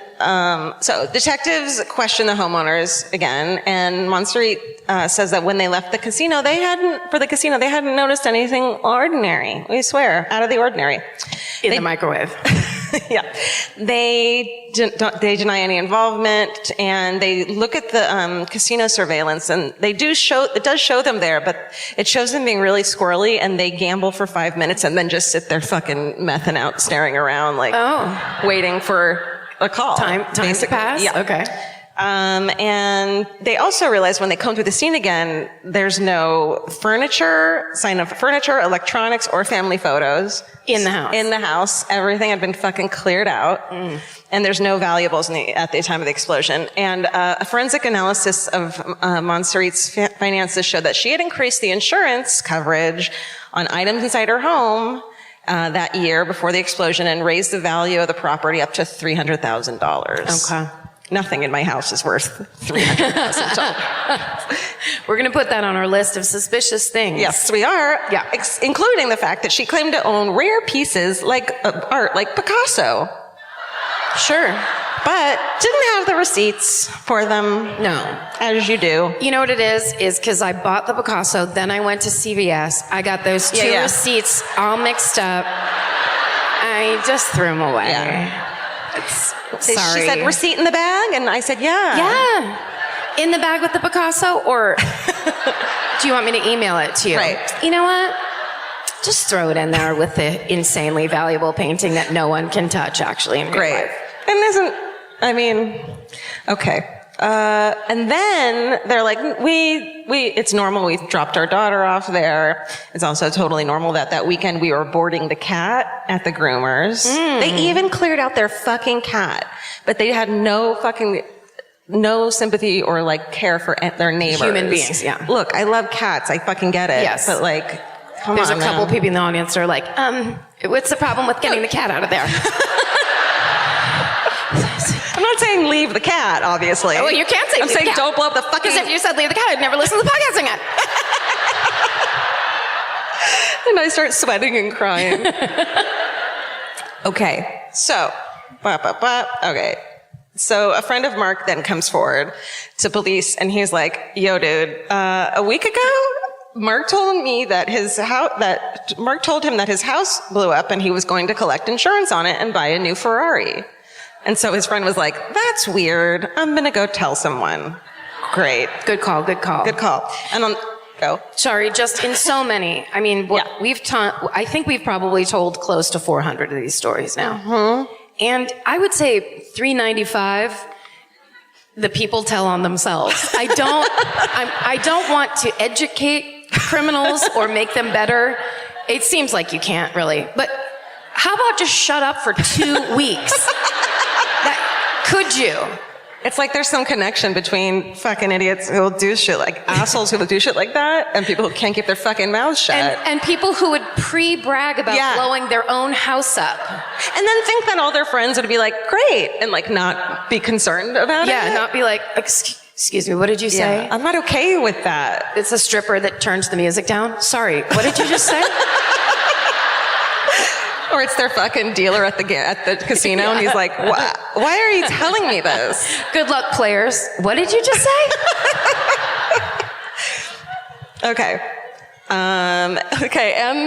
so detectives question the homeowners again, and Montserrat says that when they left the casino, they hadn't noticed anything ordinary. We swear, out of the ordinary. In the microwave. Yeah. They deny any involvement, and they look at the casino surveillance, and it does show them there, but it shows them being really squirrely, and they gamble for 5 minutes and then just sit there fucking mething out, staring around, like waiting for a call. Time to pass? Yeah. Okay. And they also realize when they come to the scene again, there's no sign of furniture, electronics, or family photos. In the house. In the house. Everything had been fucking cleared out. And there's no valuables at the time of the explosion. And a forensic analysis of Montserrat's finances showed that she had increased the insurance coverage on items inside her home that year before the explosion and raised the value of the property up to $300,000. Okay. Nothing in my house is worth $300,000. We're going to put that on our list of suspicious things. Yes, we are. Yeah. Including the fact that she claimed to own rare pieces like art, like Picasso. Sure. But didn't have the receipts for them. No. As you do. You know what it is because I bought the Picasso, then I went to CVS. I got those two receipts all mixed up. I just threw them away. Yeah. Sorry. She said, receipt in the bag? And I said, yeah. Yeah. In the bag with the Picasso? Or do you want me to email it to you? Right. You know what? Just throw it in there with the insanely valuable painting that no one can touch, actually, in real life. And okay. And then they're like, it's normal. We dropped our daughter off there. It's also totally normal that weekend we were boarding the cat at the groomers. They even cleared out their fucking cat, but they had no sympathy or like care for their neighbors. Human beings, yeah. Look, I love cats. I fucking get it. Yes. But like, come There's on, a couple man. people in the audience that are like, what's the problem with getting the cat out of there? I'm not saying leave the cat, obviously. Well, you can't say I'm leave the saying cat. don't blow up the fucking... Because if you said leave the cat, I'd never listen to the podcast again. And I start sweating and crying. Okay, so... Okay. So a friend of Mark then comes forward to police, and he's like, yo, dude, a week ago, Mark told me that Mark told him that his house blew up and he was going to collect insurance on it and buy a new Ferrari. And so his friend was like, that's weird. I'm going to go tell someone. Great. Good call. And go. Sorry, just in so many. I mean, I think we've probably told close to 400 of these stories now. Mm-hmm. And I would say 395 the people tell on themselves. I don't want to educate criminals or make them better. It seems like you can't really. But how about just shut up for 2 weeks? Could you? It's like there's some connection between fucking idiots who will do shit like assholes who will do shit like that and people who can't keep their fucking mouths shut. And people who would pre-brag about blowing their own house up. And then think that all their friends would be like, great, and like not be concerned about it. Yeah, not be like, excuse me, what did you say? I'm not okay with that. It's a stripper that turns the music down. Sorry, what did you just say? Or it's their fucking dealer at the casino, and he's like, why are you telling me this? Good luck, players. What did you just say? Okay. And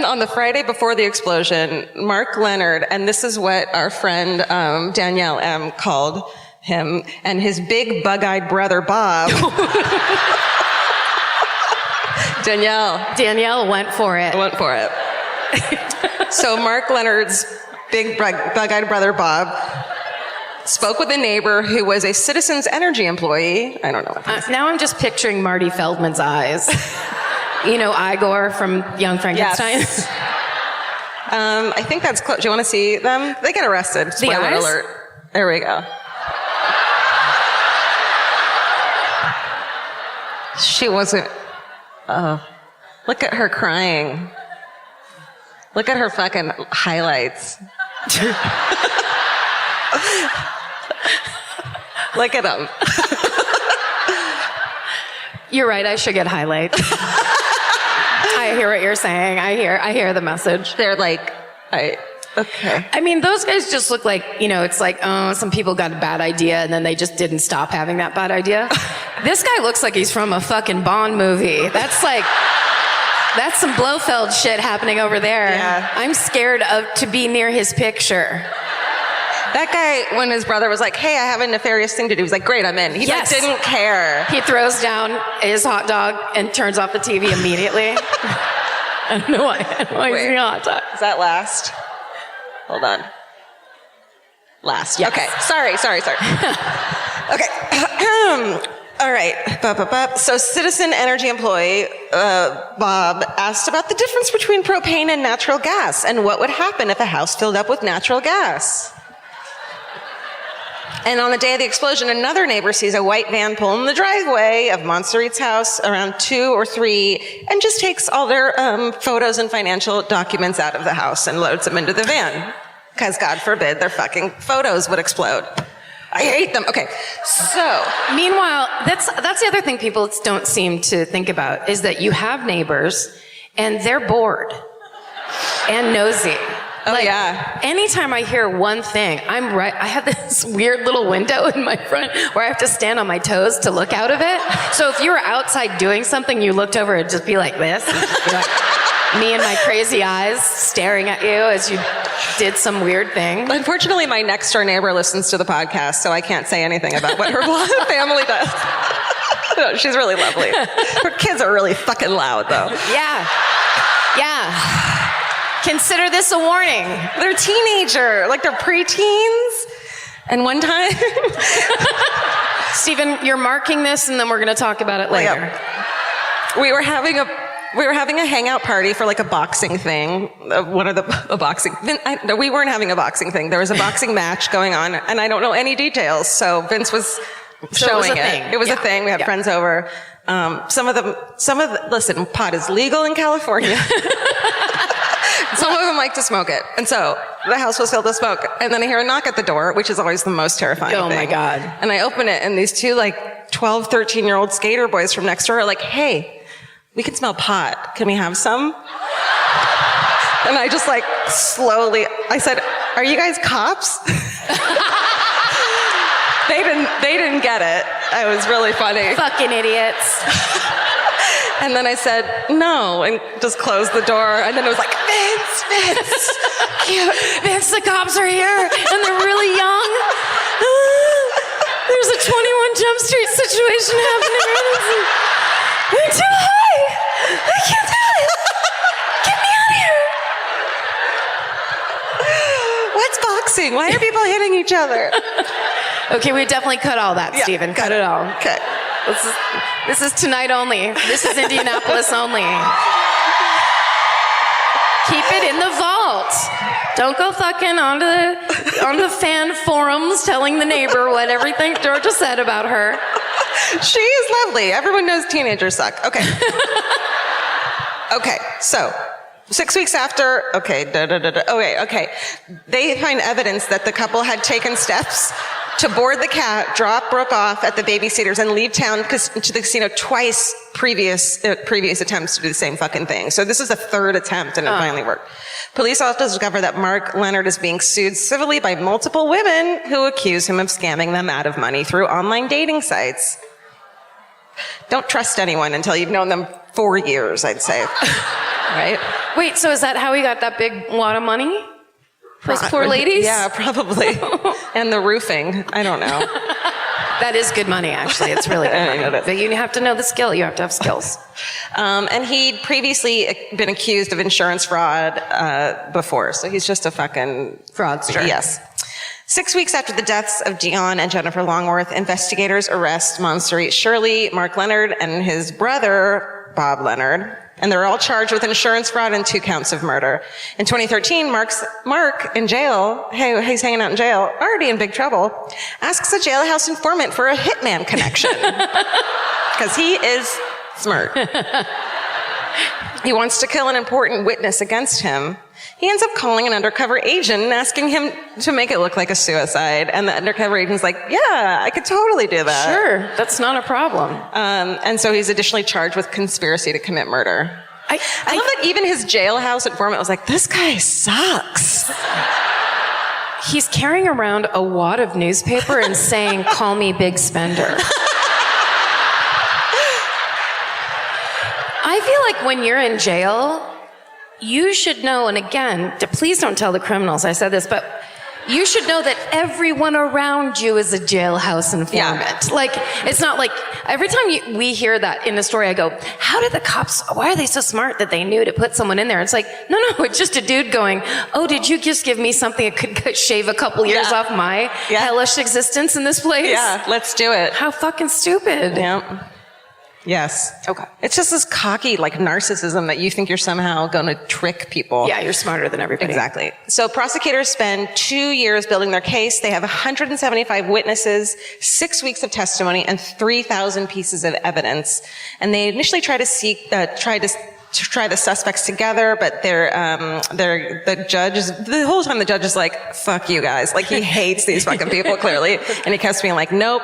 on the Friday before the explosion, Mark Leonard, and this is what our friend Danielle M. called him, and his big bug-eyed brother Bob. Danielle went for it. So Mark Leonard's big bug-eyed brother Bob spoke with a neighbor who was a Citizens Energy employee. I don't know. Now I'm just picturing Marty Feldman's eyes. You know, Igor from Young Frankenstein. Yes. I think that's close. Do you want to see them? They get arrested. Spoiler alert. There we go. She wasn't. Look at her crying. Look at her fucking highlights. Look at them. You're right, I should get highlights. I hear what you're saying. I hear the message. They're like, okay. I mean, those guys just look like, you know, it's like, some people got a bad idea and then they just didn't stop having that bad idea. This guy looks like he's from a fucking Bond movie. That's some Blofeld shit happening over there. Yeah. I'm scared to be near his picture. That guy, when his brother was like, hey, I have a nefarious thing to do, he was like, great, I'm in. He like, didn't care. He throws down his hot dog and turns off the TV immediately. I don't know why. He's eating a hot dog. Is that last? Hold on. Last. Yes. Okay. Sorry. Okay. All right. So Citizen Energy employee Bob asked about the difference between propane and natural gas and what would happen if a house filled up with natural gas. And on the day of the explosion, another neighbor sees a white van pull in the driveway of Montserrat's house around 2 or 3 and just takes all their photos and financial documents out of the house and loads them into the van. Because God forbid their fucking photos would explode. I hate them. Okay, so. Meanwhile, that's the other thing people don't seem to think about is that you have neighbors and they're bored and nosy. Oh, yeah. Anytime I hear one thing, I have this weird little window in my front where I have to stand on my toes to look out of it. So if you were outside doing something, you looked over, it'd just be like this. Me and my crazy eyes staring at you as you did some weird thing. Unfortunately, my next door neighbor listens to the podcast, so I can't say anything about what her family does. No, she's really lovely. Her kids are really fucking loud, though. Yeah. Consider this a warning. They're teenager, like they're preteens. And one time... Stephen, you're marking this, and then we're going to talk about it later. Yeah. We were having a hangout party for like a boxing thing. We weren't having a boxing thing. There was a boxing match going on, and I don't know any details. So Vince was showing it. It was a thing. We had friends over. Listen, pot is legal in California. Some of them like to smoke it. And so the house was filled with smoke. And then I hear a knock at the door, which is always the most terrifying thing. Oh my God. And I open it, and these two like 12, 13-year-old skater boys from next door are like, hey, we can smell pot. Can we have some? And I just like slowly, I said, are you guys cops? They didn't get it. It was really funny. Fucking idiots. And then I said, no, and just closed the door. And then it was like, Vince, cute. Vince, the cops are here, and they're really young. There's a 21 Jump Street situation happening. We're too high. I can't do it. Get me out of here. What's boxing? Why are people hitting each other? Okay, we definitely cut all that, Stephen. Cut it all. Okay. This is tonight only. This is Indianapolis only. Keep it in the vault. Don't go fucking on the fan forums telling the neighbor what everything Georgia said about her. She is lovely. Everyone knows teenagers suck. Okay. Okay, so 6 weeks after, okay, they find evidence that the couple had taken steps to board the cat, drop Brooke off at the babysitters, and leave town to the casino twice previous attempts to do the same fucking thing. So this is the third attempt, and it finally worked. Police also discover that Mark Leonard is being sued civilly by multiple women who accuse him of scamming them out of money through online dating sites. Don't trust anyone until you've known them 4 years, I'd say. Right? Wait, so is that how he got that big wad of money? Those poor ladies? Yeah, probably. And the roofing. I don't know. That is good money, actually. It's really good money. But you have to know the skill. You have to have skills. And he'd previously been accused of insurance fraud before, so he's just a fucking fraudster. Yes. 6 weeks after the deaths of Dion and Jennifer Longworth, investigators arrest Montserrat Shirley, Mark Leonard, and his brother, Bob Leonard. And they're all charged with insurance fraud and 2 counts of murder. In 2013, Mark in jail, he's hanging out in jail, already in big trouble, asks a jailhouse informant for a hitman connection. Because he is smart. He wants to kill an important witness against him. He ends up calling an undercover agent and asking him to make it look like a suicide. And the undercover agent's like, yeah, I could totally do that. Sure, that's not a problem. And so he's additionally charged with conspiracy to commit murder. I love that even his jailhouse informant was like, this guy sucks. He's carrying around a wad of newspaper and saying, call me big spender. I feel like when you're in jail, you should know, and again, please don't tell the criminals I said this, but you should know that everyone around you is a jailhouse informant. Yeah. Like, it's not like, every time we hear that in a story, I go, how did the cops, why are they so smart that they knew to put someone in there? It's like, no, it's just a dude going, oh, did you just give me something that could shave a couple years off my hellish existence in this place? Yeah, let's do it. How fucking stupid. Yeah. Yes. Okay. It's just this cocky, like, narcissism that you think you're somehow going to trick people. Yeah, you're smarter than everybody. Exactly. So prosecutors spend 2 years building their case. They have 175 witnesses, 6 weeks of testimony, and 3,000 pieces of evidence. And they initially try to try the suspects together, but the judge is, the whole time the judge is like, fuck you guys. Like, he hates these fucking people, clearly. And he keeps being like, nope.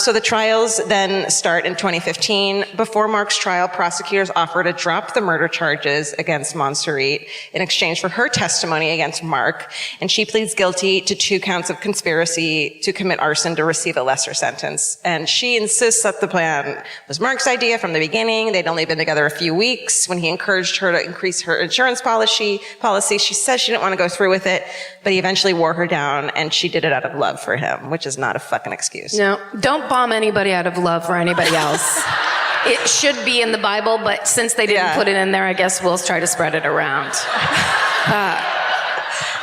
So the trials then start in 2015. Before Mark's trial, prosecutors offer to drop the murder charges against Montserrat in exchange for her testimony against Mark. And she pleads guilty to 2 counts of conspiracy to commit arson to receive a lesser sentence. And she insists that the plan was Mark's idea from the beginning. They'd only been together a few weeks. When he encouraged her to increase her insurance policy, she says she didn't want to go through with it, but he eventually wore her down, and she did it out of love for him, which is not a fucking excuse. No, don't bomb anybody out of love for anybody else. It should be in the Bible, but since they didn't put it in there, I guess we'll try to spread it around.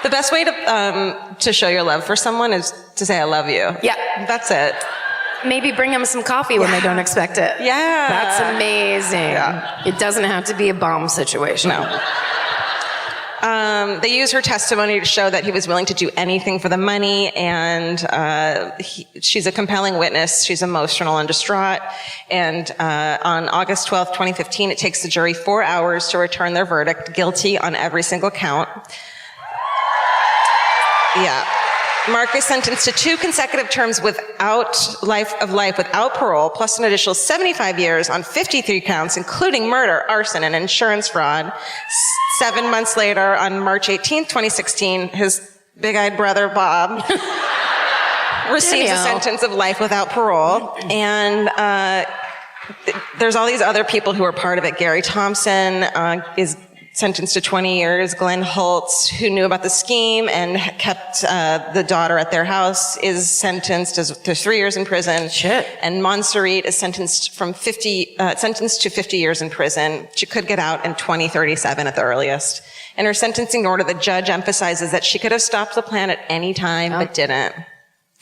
The best way to show your love for someone is to say, I love you. Yeah. That's it. Maybe bring them some coffee when they don't expect it. Yeah. That's amazing. Yeah. It doesn't have to be a bomb situation. No. They use her testimony to show that he was willing to do anything for the money, and she's a compelling witness. She's emotional and distraught. And on August 12th, 2015, it takes the jury 4 hours to return their verdict, guilty on every single count. Yeah. Mark is sentenced to 2 consecutive terms without without parole, plus an additional 75 years on 53 counts, including murder, arson, and insurance fraud. 7 months later, on March 18th, 2016, his big-eyed brother, Bob, receives a sentence of life without parole. And there's all these other people who are part of it. Gary Thompson is sentenced to 20 years. Glenn Holtz, who knew about the scheme and kept the daughter at their house, is sentenced to 3 years in prison. Shit. And Montserrat is sentenced to 50 years in prison. She could get out in 2037 at the earliest. In her sentencing order, the judge emphasizes that she could have stopped the plan at any time, but didn't.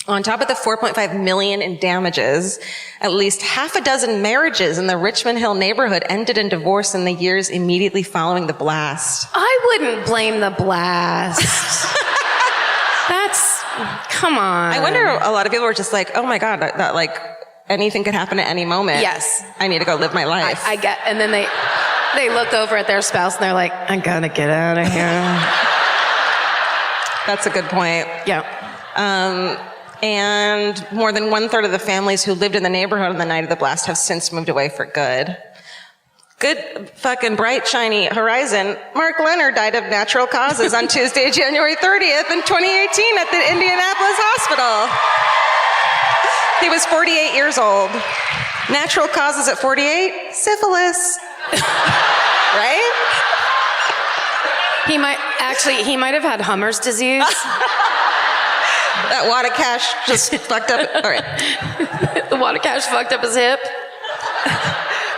On top of the $4.5 million in damages, at least half a dozen marriages in the Richmond Hill neighborhood ended in divorce in the years immediately following the blast. I wouldn't blame the blast. Come on. I wonder, a lot of people were just like, oh my God, that like anything could happen at any moment. Yes. I need to go live my life. I get, and then they look over at their spouse and they're like, I gotta get out of here. That's a good point. Yeah. And more than 1/3 of the families who lived in the neighborhood on the night of the blast have since moved away for good. Good fucking bright, shiny horizon. Mark Leonard died of natural causes on Tuesday, January 30th in 2018 at the Indianapolis hospital. He was 48 years old. Natural causes at 48? Syphilis. Right? He might have had Hummer's disease. That wad of cash just fucked up. All right. The wad of cash fucked up his hip.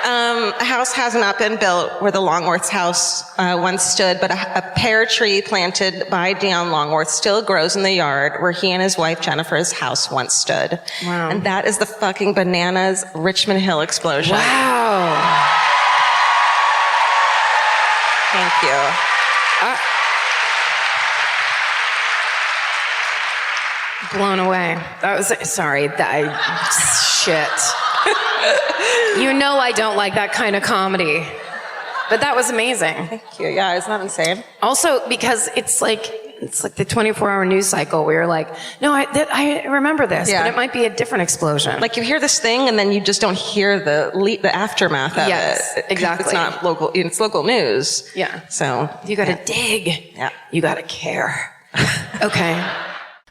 A house has not been built where the Longworth's house once stood, but a pear tree planted by Dion Longworth still grows in the yard where he and his wife Jennifer's house once stood. Wow. And that is the fucking bananas Richmond Hill explosion. Wow. Thank you. Blown away. Shit. You know I don't like that kind of comedy. But that was amazing. Thank you. Yeah, isn't that insane? Also, because it's like the 24-hour news cycle where you're like, no, I remember this, Yeah. but it might be a different explosion. Like you hear this thing and then you just don't hear the aftermath of Yes, it. exactly. It's not local, it's local news. Yeah. So You gotta dig. Yeah. You gotta care. Okay.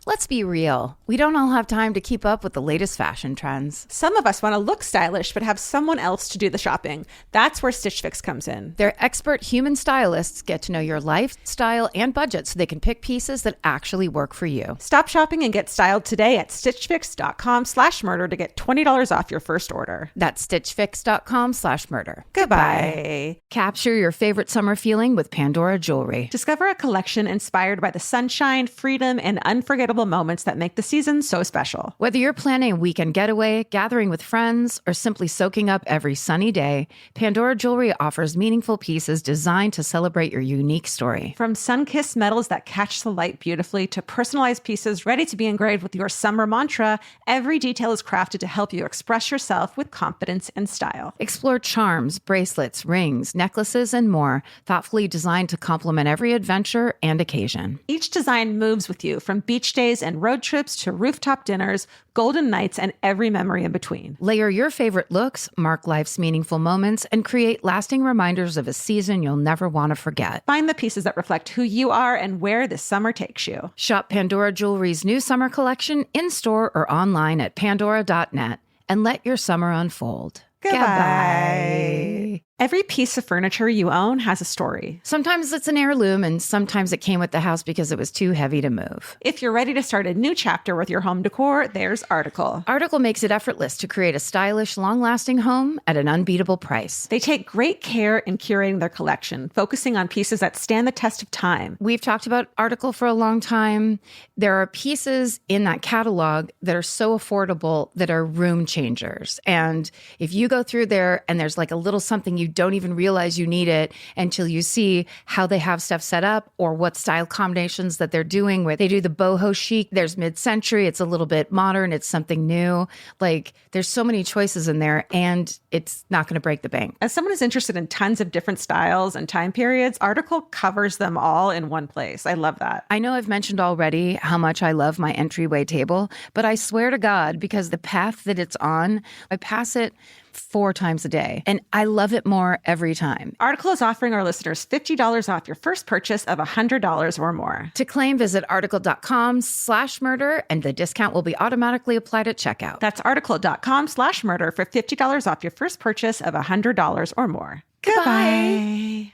Let's be real. We don't all have time to keep up with the latest fashion trends. Some of us want to look stylish, but have someone else to do the shopping. That's where Stitch Fix comes in. Their expert human stylists get to know your lifestyle and budget so they can pick pieces that actually work for you. Stop shopping and get styled today at stitchfix.com/murder to get $20 off your first order. That's stitchfix.com/murder. Goodbye. Capture your favorite summer feeling with Pandora Jewelry. Discover a collection inspired by the sunshine, freedom, and unforgettable moments that make the season so special. Whether you're planning a weekend getaway, gathering with friends, or simply soaking up every sunny day, Pandora Jewelry offers meaningful pieces designed to celebrate your unique story. From sun-kissed metals that catch the light beautifully to personalized pieces ready to be engraved with your summer mantra, every detail is crafted to help you express yourself with confidence and style. Explore charms, bracelets, rings, necklaces, and more, thoughtfully designed to complement every adventure and occasion. Each design moves with you from beach days and road trips to rooftop dinners, golden nights, and every memory in between. Layer your favorite looks, mark life's meaningful moments, and create lasting reminders of a season you'll never want to forget. Find the pieces that reflect who you are and where this summer takes you. Shop Pandora Jewelry's new summer collection in-store or online at pandora.net and let your summer unfold. Goodbye. Every piece of furniture you own has a story. Sometimes it's an heirloom, and sometimes it came with the house because it was too heavy to move. If you're ready to start a new chapter with your home decor, there's Article. Article makes it effortless to create a stylish, long-lasting home at an unbeatable price. They take great care in curating their collection, focusing on pieces that stand the test of time. We've talked about Article for a long time. There are pieces in that catalog that are so affordable that are room changers. And if you go through there and there's like a little something you don't even realize you need it until you see how they have stuff set up or what style combinations that they're doing with. They do the boho chic. There's mid-century. It's a little bit modern. It's something new. Like there's so many choices in there and it's not going to break the bank. As someone who's interested in tons of different styles and time periods, Article covers them all in one place. I love that. I know I've mentioned already how much I love my entryway table, but I swear to God, because the path that it's on, I pass it 4 times a day, and I love it more every time. Article is offering our listeners $50 off your first purchase of $100 or more. To claim, visit article.com/murder, and the discount will be automatically applied at checkout. That's article.com/murder for $50 off your first purchase of $100 or more. Goodbye.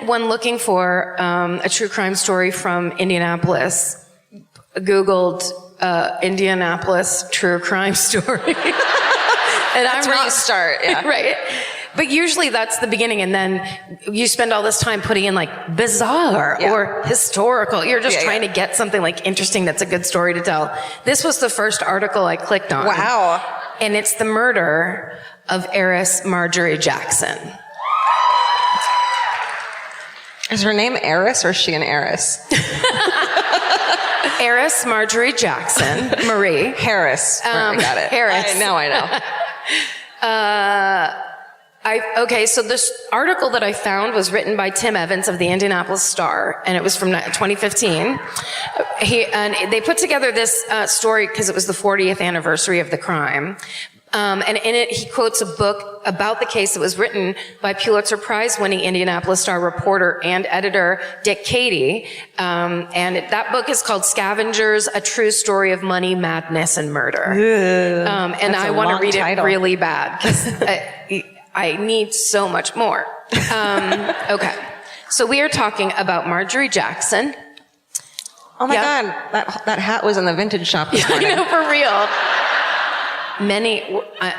When looking for a true crime story from Indianapolis, Googled Indianapolis true crime story. And That's where you start, yeah. Right. But usually that's the beginning, and then you spend all this time putting in like bizarre or historical. You're just trying to get something like interesting that's a good story to tell. This was the first article I clicked on. Wow. And it's the murder of heiress Marjorie Jackson. Is her name Eris or is she an heiress? Heiress Marjorie Jackson, Marie. Harris. I got it. Harris. Now I know. Okay, so this article that I found was written by Tim Evans of the Indianapolis Star, and it was from 2015. And they put together this story because it was the 40th anniversary of the crime. And in it, he quotes a book about the case that was written by Pulitzer Prize-winning Indianapolis Star reporter and editor Dick Cady. And that book is called Scavengers, A True Story of Money, Madness, and Murder. And I want to read it really bad because I need so much more. Okay. So we are talking about Marjorie Jackson. Oh my God, that hat was in the vintage shop this morning. I know, for real.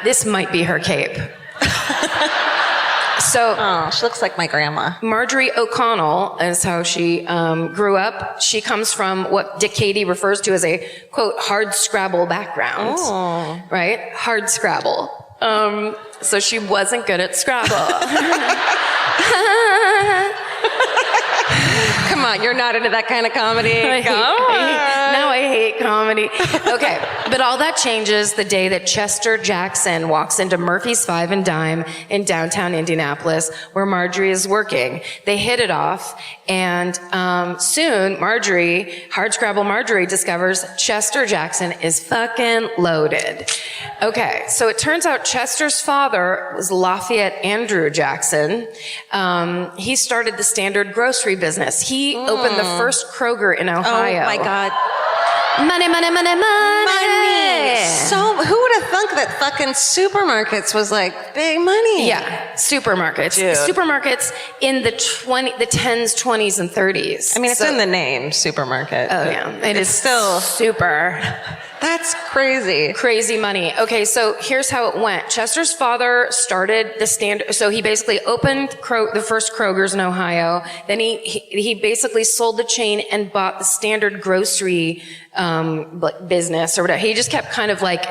This might be her cape. So, she looks like my grandma. Marjorie O'Connell is how she grew up. She comes from what Dick Cady refers to as a, quote, hard Scrabble background. Oh. Right? Hard Scrabble. So she wasn't good at Scrabble. Come on, you're not into that kind of comedy. Now I hate comedy. Okay, but all that changes the day that Chester Jackson walks into Murphy's Five and Dime in downtown Indianapolis, where Marjorie is working. They hit it off, and soon Hardscrabble Marjorie discovers Chester Jackson is fucking loaded. Okay, so it turns out Chester's father was Lafayette Andrew Jackson. He started the Standard grocery business. He opened the first Kroger in Ohio. Oh my God. Money, money, money, money. So who would have thunk that fucking supermarkets was like big money? Yeah, supermarkets. Dude. Supermarkets in the 10s, 20s, and 30s. I mean, it's in the name, supermarket. Oh yeah, it is still super. That's crazy. Crazy money. Okay, so here's how it went. Chester's father started the Standard. So he basically opened the first Kroger's in Ohio. Then he basically sold the chain and bought the Standard grocery business or whatever. He just kept kind of like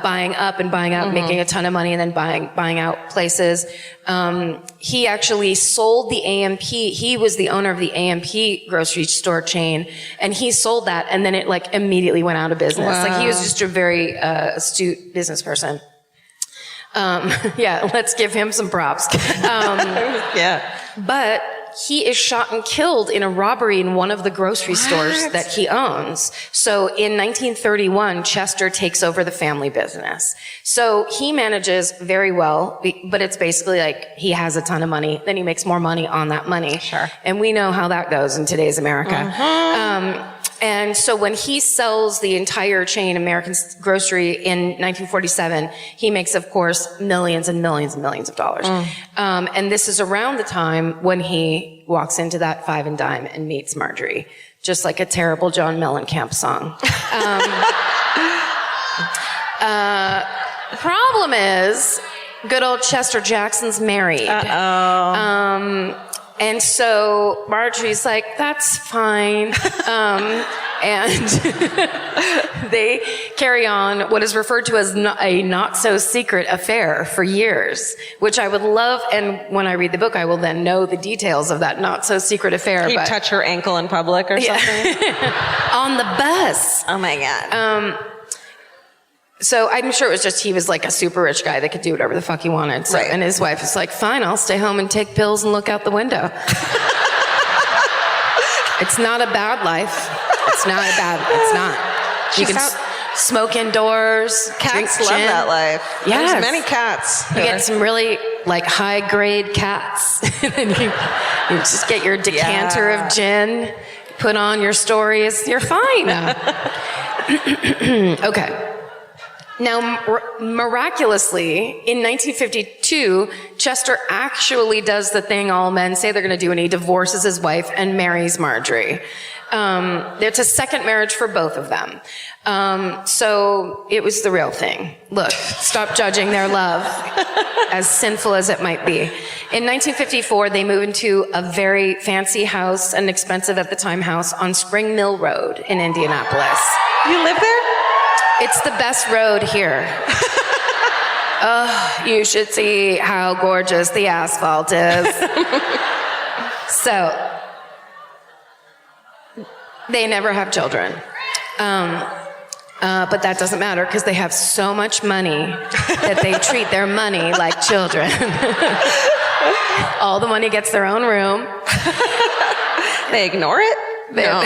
buying up, making a ton of money, and then buying out places. He actually sold the AMP. He was the owner of the AMP grocery store chain, and he sold that, and then it like immediately went out of business. Wow. Like he was just a very astute business person. Yeah, let's give him some props. Yeah. But he is shot and killed in a robbery in one of the grocery stores that he owns. So in 1931, Chester takes over the family business. So he manages very well, but it's basically like he has a ton of money, then he makes more money on that money. Sure. And we know how that goes in today's America. And so when he sells the entire chain, American Grocery, in 1947, he makes, of course, millions and millions and millions of dollars. And this is around the time when he walks into that Five and Dime and meets Marjorie, just like a terrible John Mellencamp song. Problem is, good old Chester Jackson's married. And so Marjorie's like, that's fine. And they carry on what is referred to as a not-so-secret affair for years, which I would love. And when I read the book, I will then know the details of that not-so-secret affair. You touch her ankle in public or something? On the bus. Oh, my God. So I'm sure it was just he was like a super rich guy that could do whatever the fuck he wanted. So, and his wife was like, fine, I'll stay home and take pills and look out the window. It's not a bad life. It's not. You can smoke indoors. Cats drink love gin. that life. Yes. There's many cats. You get some really like high grade cats. And then you just get your decanter of gin, put on your stories. You're fine. Okay. Now, miraculously, in 1952, Chester actually does the thing all men say they're going to do, and he divorces his wife and marries Marjorie. It's a second marriage for both of them. So it was the real thing. Look, stop judging their love, as sinful as it might be. In 1954, they moved into a very fancy house, an expensive at the time house on Spring Mill Road in Indianapolis. You live there? It's the best road here. Oh, you should see how gorgeous the asphalt is. So, they never have children. But that doesn't matter because they have so much money that they treat their money like children. All the money gets their own room. They ignore it? No.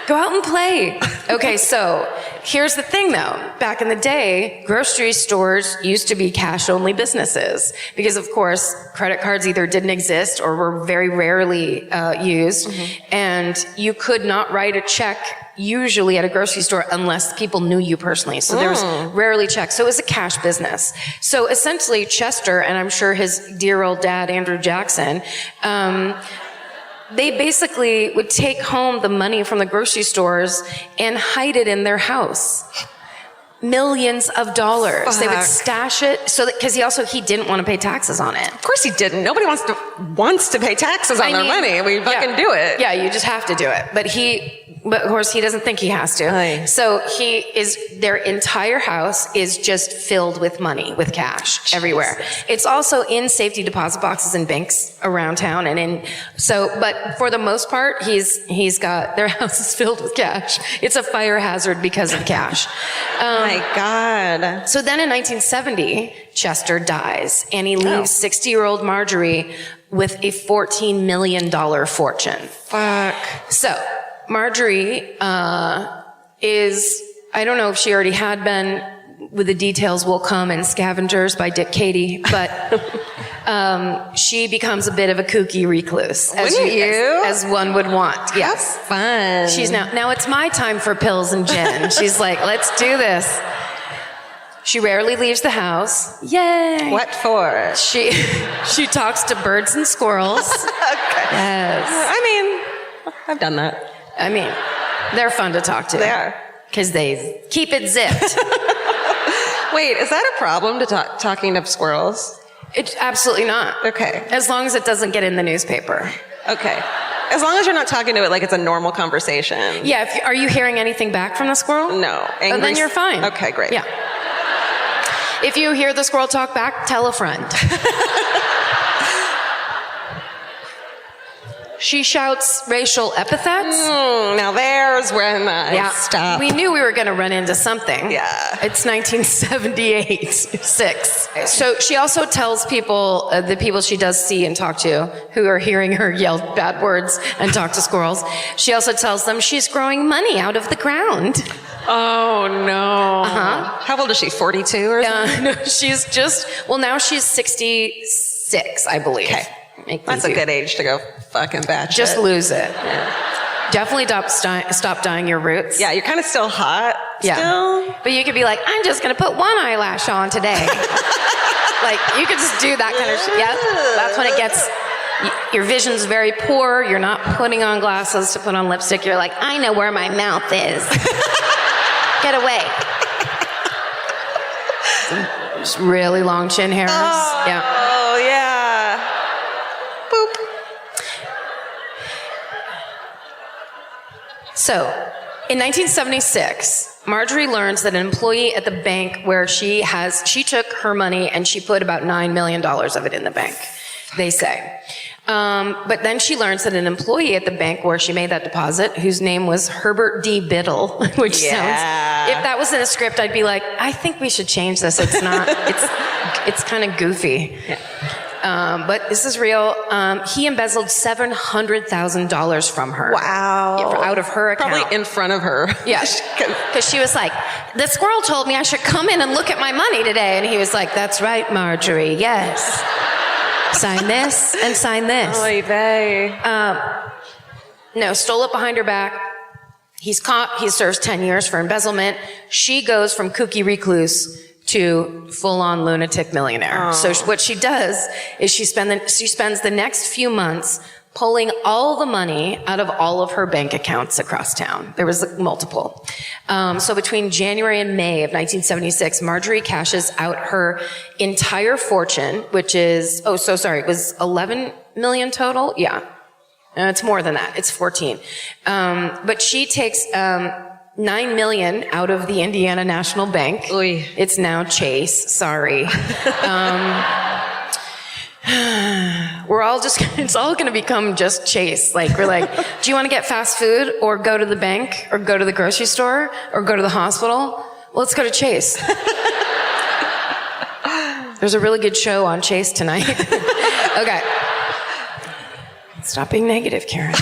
Go out and play. Okay, so here's the thing though. Back in the day, grocery stores used to be cash-only businesses because, of course, credit cards either didn't exist or were very rarely used. And you could not write a check usually at a grocery store unless people knew you personally. So there was rarely checks. So it was a cash business. So essentially Chester, and I'm sure his dear old dad, Andrew Jackson, they basically would take home the money from the grocery stores and hide it in their house. Millions of dollars. Fuck. They would stash it so that, because he didn't want to pay taxes on it. Of course he didn't. Nobody wants to pay taxes on their money. We fucking do it. Yeah, you just have to do it. But of course he doesn't think he has to. Aye. So their entire house is just filled with money, with cash everywhere. It's also in safety deposit boxes in banks around town but for the most part, their house is filled with cash. It's a fire hazard because of cash. My God. So then in 1970, Chester dies, and he leaves 60-year-old Marjorie with a $14 million fortune. Fuck. So Marjorie is, I don't know if she already had been, with the details will come in Scavengers by Dick Cady, but she becomes a bit of a kooky recluse. As one would want. Yes. Fun. She's now it's my time for pills and gin. She's like, let's do this. She rarely leaves the house. Yay. What for? She talks to birds and squirrels. Okay. Yes. I mean, I've done that. I mean, they're fun to talk to. They are. Because they keep it zipped. Wait, is that a problem to talking to squirrels? It's absolutely not. Okay. As long as it doesn't get in the newspaper. Okay. As long as you're not talking to it like it's a normal conversation. Yeah. Are you hearing anything back from the squirrel? No. Oh, then you're fine. Okay, great. Yeah. If you hear the squirrel talk back, tell a friend. She shouts racial epithets. Now there's when I stop. We knew we were going to run into something. Yeah. It's 1978, 6. So she also tells people, the people she does see and talk to, who are hearing her yell bad words and talk to squirrels, she also tells them she's growing money out of the ground. Oh, no. Uh-huh. How old is she, 42 or something? No, now she's 66, I believe. Okay. That's a good age to go fucking batshit. Just lose it. Yeah. Definitely stop dyeing your roots. Yeah, you're kind of still hot. Still. But you could be like, I'm just going to put one eyelash on today. Like, you could just do that kind of shit. Yeah. That's when it gets, your vision's very poor. You're not putting on glasses to put on lipstick. You're like, I know where my mouth is. Get away. Just really long chin hairs. Yeah. Oh, yeah. Boop. So, in 1976, Marjorie learns that an employee at the bank where she took her money and she put about $9 million of it in the bank, they say. But then she learns that an employee at the bank where she made that deposit, whose name was Herbert D. Biddle, which sounds, if that was in a script, I'd be like, I think we should change this. It's not, it's kind of goofy. Yeah. But this is real. He embezzled $700,000 from her. Wow. Out of her account. Probably in front of her. Yeah. Because she was like, the squirrel told me I should come in and look at my money today. And he was like, that's right, Marjorie. Yes. Sign this and sign this. Oy vey. No, stole it behind her back. He's caught. He serves 10 years for embezzlement. She goes from kooky recluse to full-on lunatic millionaire. So what she does is she spends the next few months pulling all the money out of all of her bank accounts across town. There was multiple. So between January and May of 1976, Marjorie cashes out her entire fortune, which is, it was 11 million total? Yeah. It's more than that. It's 14. But she takes 9 million out of the Indiana National Bank. Oy. It's now Chase. Sorry. It's all going to become just Chase. Like, we're like, do you want to get fast food or go to the bank or go to the grocery store or go to the hospital? Well, let's go to Chase. There's a really good show on Chase tonight. Okay. Stop being negative, Karen.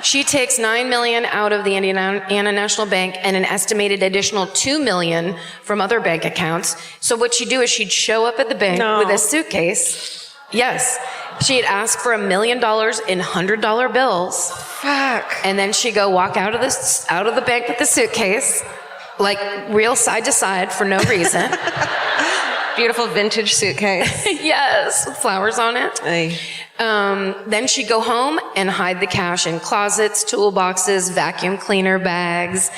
She takes 9 million out of the Indiana National Bank and an estimated additional 2 million from other bank accounts. So what she'd do is she'd show up at the bank with a suitcase. Yes. She'd ask for $1 million in $100 bills. Fuck. And then she'd go walk out of the bank with the suitcase, like real side to side for no reason. Beautiful vintage suitcase. Yes, with flowers on it. Aye. Then she'd go home and hide the cash in closets, toolboxes, vacuum cleaner bags,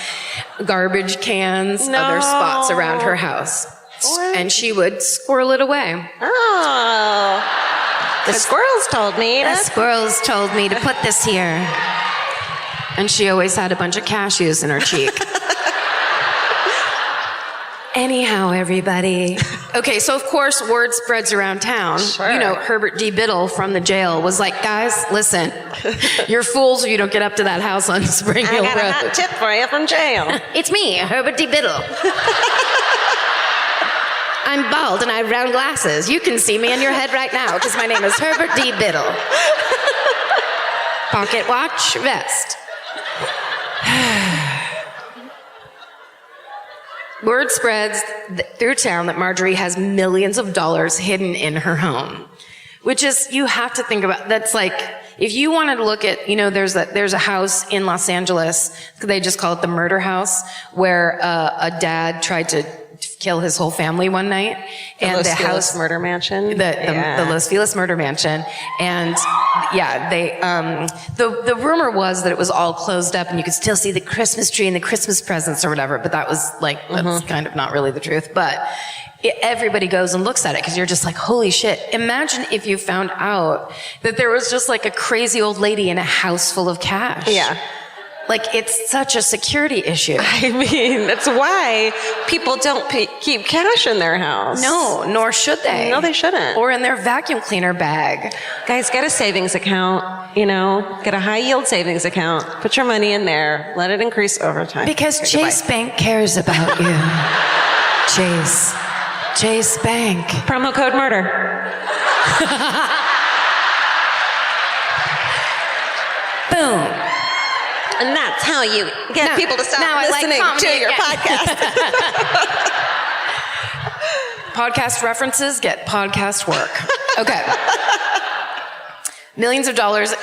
garbage cans, other spots around her house. What? And she would squirrel it away. Oh. The squirrels told me. The squirrels told me to put this here. And she always had a bunch of cashews in her cheek. Anyhow, everybody. Okay, so of course, word spreads around town. Sure. You know, Herbert D. Biddle from the jail was like, guys, listen, you're fools if you don't get up to that house on Spring Hill Road. I got a hot tip for you from jail. It's me, Herbert D. Biddle. I'm bald and I have round glasses. You can see me in your head right now because my name is Herbert D. Biddle. Pocket watch, vest. Word spreads through town that Marjorie has millions of dollars hidden in her home, which is, you have to think about, that's like, if you wanted to look at, you know, there's a house in Los Angeles, they just call it the murder house, where a dad tried to kill his whole family one night. And the house murder mansion. The Los Feliz murder mansion. And yeah, the rumor was that it was all closed up and you could still see the Christmas tree and the Christmas presents or whatever, but that was like, that's kind of not really the truth. But everybody goes and looks at it because you're just like, holy shit. Imagine if you found out that there was just like a crazy old lady in a house full of cash. Yeah. Like, it's such a security issue. I mean, that's why people don't keep cash in their house. No, nor should they. No, they shouldn't. Or in their vacuum cleaner bag. Guys, get a savings account, you know, get a high yield savings account, put your money in there, let it increase over time. Because Chase Bank cares about you. Chase Bank. Promo code murder. Boom. And that's how you get people to stop listening to your podcast. Podcast references get podcast work. Okay. Millions of dollars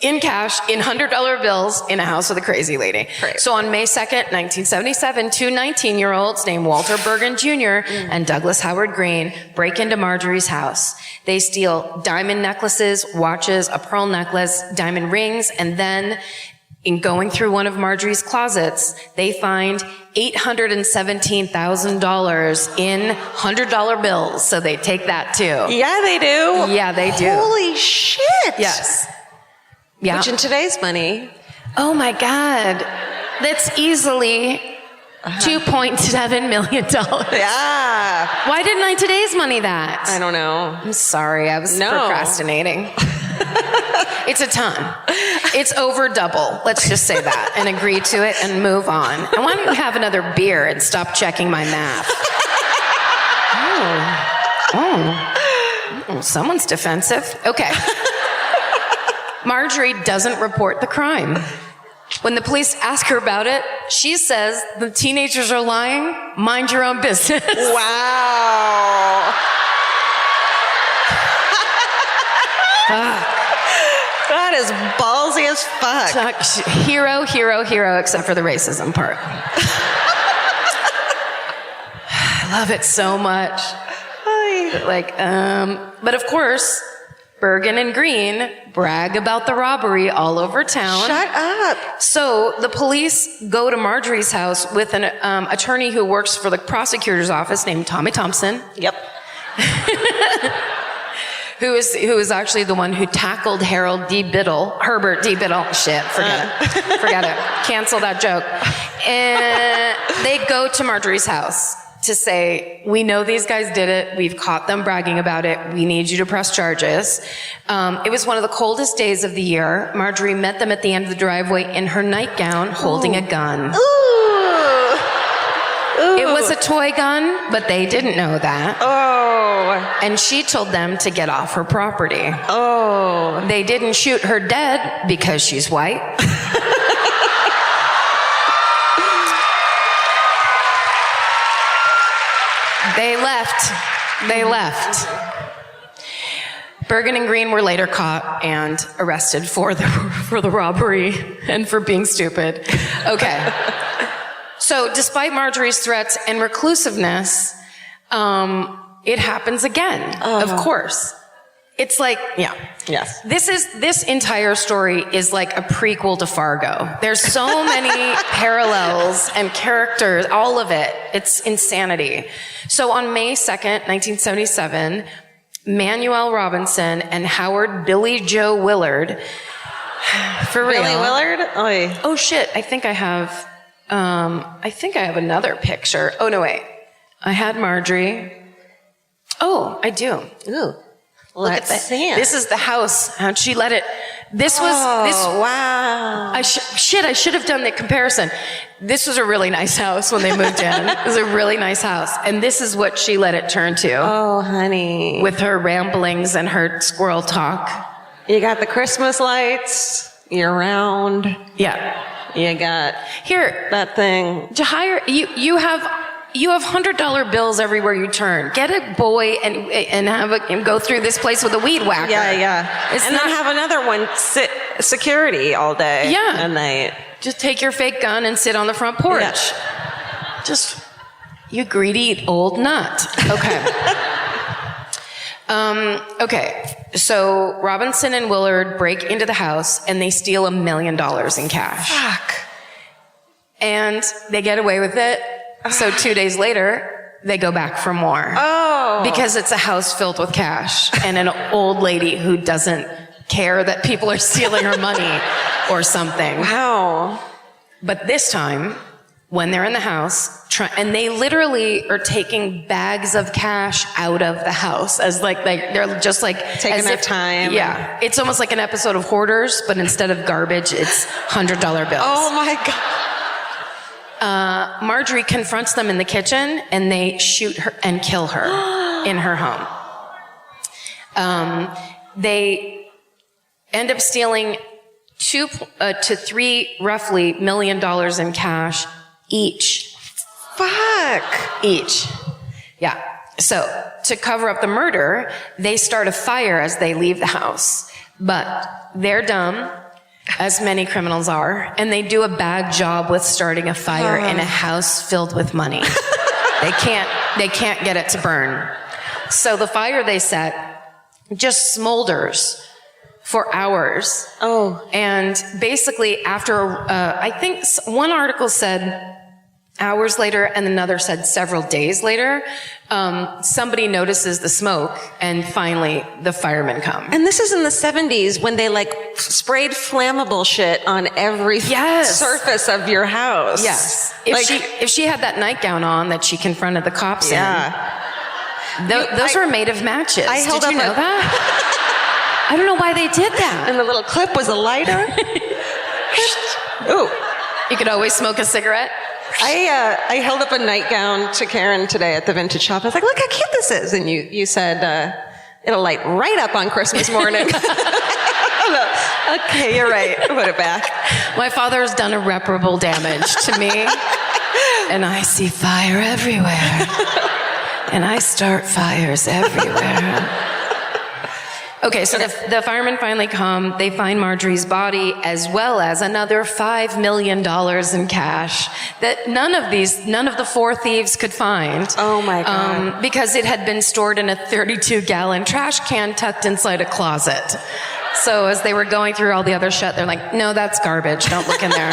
in cash, in $100 bills, in a house with a crazy lady. Right. So on May 2nd, 1977, two 19-year-olds named Walter Bergen Jr. and Douglas Howard Green break into Marjorie's house. They steal diamond necklaces, watches, a pearl necklace, diamond rings, and then in going through one of Marjorie's closets, they find $817,000 in $100 bills. So they take that too. Yeah, they do. Yeah, they do. Holy shit. Yes. Yeah. Which in today's money. Oh my God. That's easily $2.7 million. Yeah. Why didn't I today's money that? I don't know. I'm sorry. I was procrastinating. It's a ton. It's over double. Let's just say that and agree to it and move on. And why don't you have another beer and stop checking my math? Someone's defensive. Okay. Marjorie doesn't report the crime. When the police ask her about it, she says the teenagers are lying. Mind your own business. Wow. That is ballsy as fuck. Hero, except for the racism part. I love it so much. But of course, Bergen and Green brag about the robbery all over town. Shut up. So the police go to Marjorie's house with an attorney who works for the prosecutor's office named Tommy Thompson. Yep. Who is actually the one who tackled Herbert D. Biddle. Shit, forget it. Forget it. Cancel that joke. And they go to Marjorie's house to say, we know these guys did it. We've caught them bragging about it. We need you to press charges. It was one of the coldest days of the year. Marjorie met them at the end of the driveway in her nightgown, holding a gun. Ooh. It was a toy gun, but they didn't know that. Oh. And she told them to get off her property. Oh. They didn't shoot her dead because she's white. They left. Bergen and Green were later caught and arrested for the robbery and for being stupid. Okay. So despite Marjorie's threats and reclusiveness, it happens again, of course. It's like, yeah. Yes. This entire story is like a prequel to Fargo. There's so many parallels and characters, all of it. It's insanity. So on May 2nd, 1977, Manuel Robinson and Howard Billy Joe Willard, for real. Billy Willard? Oy. Oh shit, I think I have another picture. Oh no, wait. I had Marjorie. Oh, I do. Ooh. Look at that. See it. This is the house. How'd she let it? This was wow. I should have done the comparison. This was a really nice house when they moved in. It was a really nice house. And this is what she let it turn to. Oh, honey. With her ramblings and her squirrel talk. You got the Christmas lights year round. Yeah. You got here that thing. You have $100 bills everywhere you turn. Get a boy and go through this place with a weed whacker. Yeah. Then have another one sit security all day. Yeah. And they just take your fake gun and sit on the front porch. Yeah. Just, you greedy old nut. Okay. Okay. So Robinson and Willard break into the house and they steal $1 million in cash. fuck. And they get away with it. So 2 days later, they go back for more. Oh. Because it's a house filled with cash and an old lady who doesn't care that people are stealing her money or something. Wow. But this time, when they're in the house, and they literally are taking bags of cash out of the house as like they're just like taking their time. Yeah. It's almost like an episode of Hoarders, but instead of garbage, it's $100 bills. Oh my God. Marjorie confronts them in the kitchen and they shoot her and kill her in her home. They end up stealing $2 to $3 roughly $1 million in cash each. Fuck. Each. Yeah. So to cover up the murder, they start a fire as they leave the house. But they're dumb, as many criminals are, and they do a bad job with starting a fire in a house filled with money. They can't get it to burn. So the fire they set just smolders for hours. Oh. And basically after, I think one article said hours later and another said several days later, somebody notices the smoke and finally the firemen come. And this is in the 70s when they like sprayed flammable shit on every surface of your house. Yes. If she had that nightgown on that she confronted the cops in, those were made of matches. Did you know that? I don't know why they did that. And the little clip was a lighter. Ooh. You could always smoke a cigarette. I held up a nightgown to Karen today at the vintage shop. I was like, look how cute this is. And you said, it'll light right up on Christmas morning. Okay, you're right. Put it back. My father has done irreparable damage to me. And I see fire everywhere. And I start fires everywhere. Okay, so the firemen finally come. They find Marjorie's body as well as another $5 million in cash that none of the four thieves could find. Oh my God. Because it had been stored in a 32-gallon trash can tucked inside a closet. So as they were going through all the other shit, they're like, no, that's garbage. Don't look in there.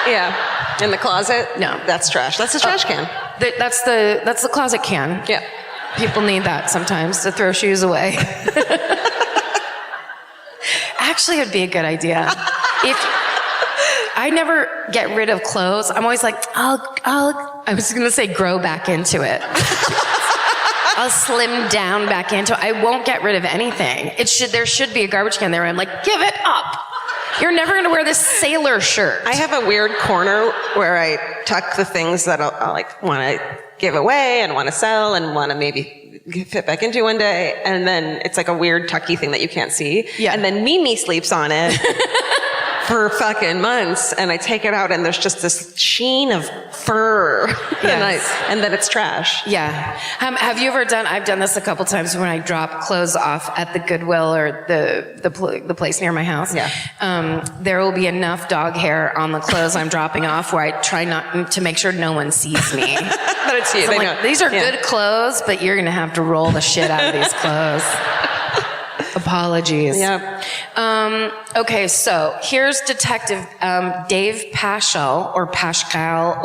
Yeah. In the closet? No. That's trash. That's a trash can. That's the closet can. Yeah. People need that sometimes to throw shoes away. Actually, it'd be a good idea. If I never get rid of clothes, I'm always like, I was going to say grow back into it. I'll slim down back into it. I won't get rid of anything. There should be a garbage can there. I'm like, give it up. You're never going to wear this sailor shirt. I have a weird corner where I tuck the things that I'll like want to give away and want to sell and want to maybe fit back into one day. And then it's like a weird tucky thing that you can't see. Yeah. And then Mimi sleeps on it for fucking months. And I take it out and there's just this sheen of fur. Yes. and then it's trash. Yeah. Have you ever I've done this a couple times when I drop clothes off at the Goodwill or the place near my house. Yeah. There will be enough dog hair on the clothes I'm dropping off where I try not to make sure no one sees me. But it's you. So They I'm know. like, these are good clothes, but you're going to have to roll the shit out of these clothes. Apologies. Yep. Okay, so here's Detective Dave Paschal or Pascal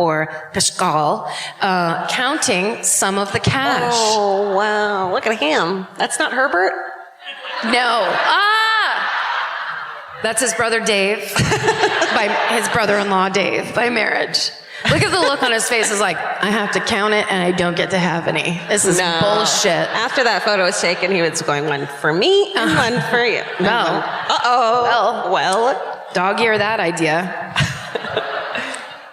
counting some of the cash. Oh, wow. Look at him. That's not Herbert? No. That's his brother Dave, by his brother-in-law Dave, by marriage. Look at the look on his face. It's like, I have to count it and I don't get to have any. This is bullshit. After that photo was taken, he was going, one for me and one for you. Well. Uh-oh. Well. Dog ear that idea.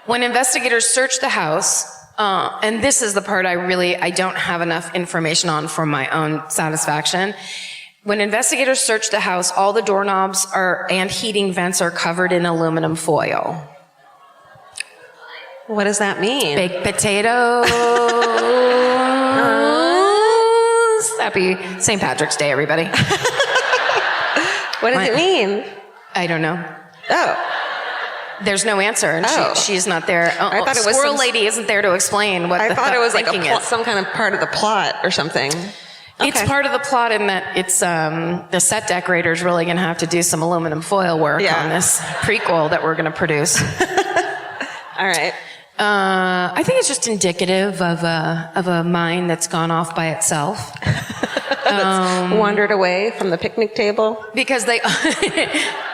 When investigators searched the house, and this is the part I don't have enough information on for my own satisfaction. When investigators searched the house, all the doorknobs and heating vents are covered in aluminum foil. What does that mean? Baked potatoes. Happy St. Patrick's Day, everybody. What does it mean? I don't know. Oh. There's no answer, and she's not there. I thought it was Squirrel Lady isn't there to explain what I thought it was like thinking is. some kind of part of the plot or something. It's Okay. part of the plot in that it's the set decorator's really going to have to do some aluminum foil work on this prequel that we're going to produce. All right. I think it's just indicative of a mind that's gone off by itself. Wandered away from the picnic table. Because they,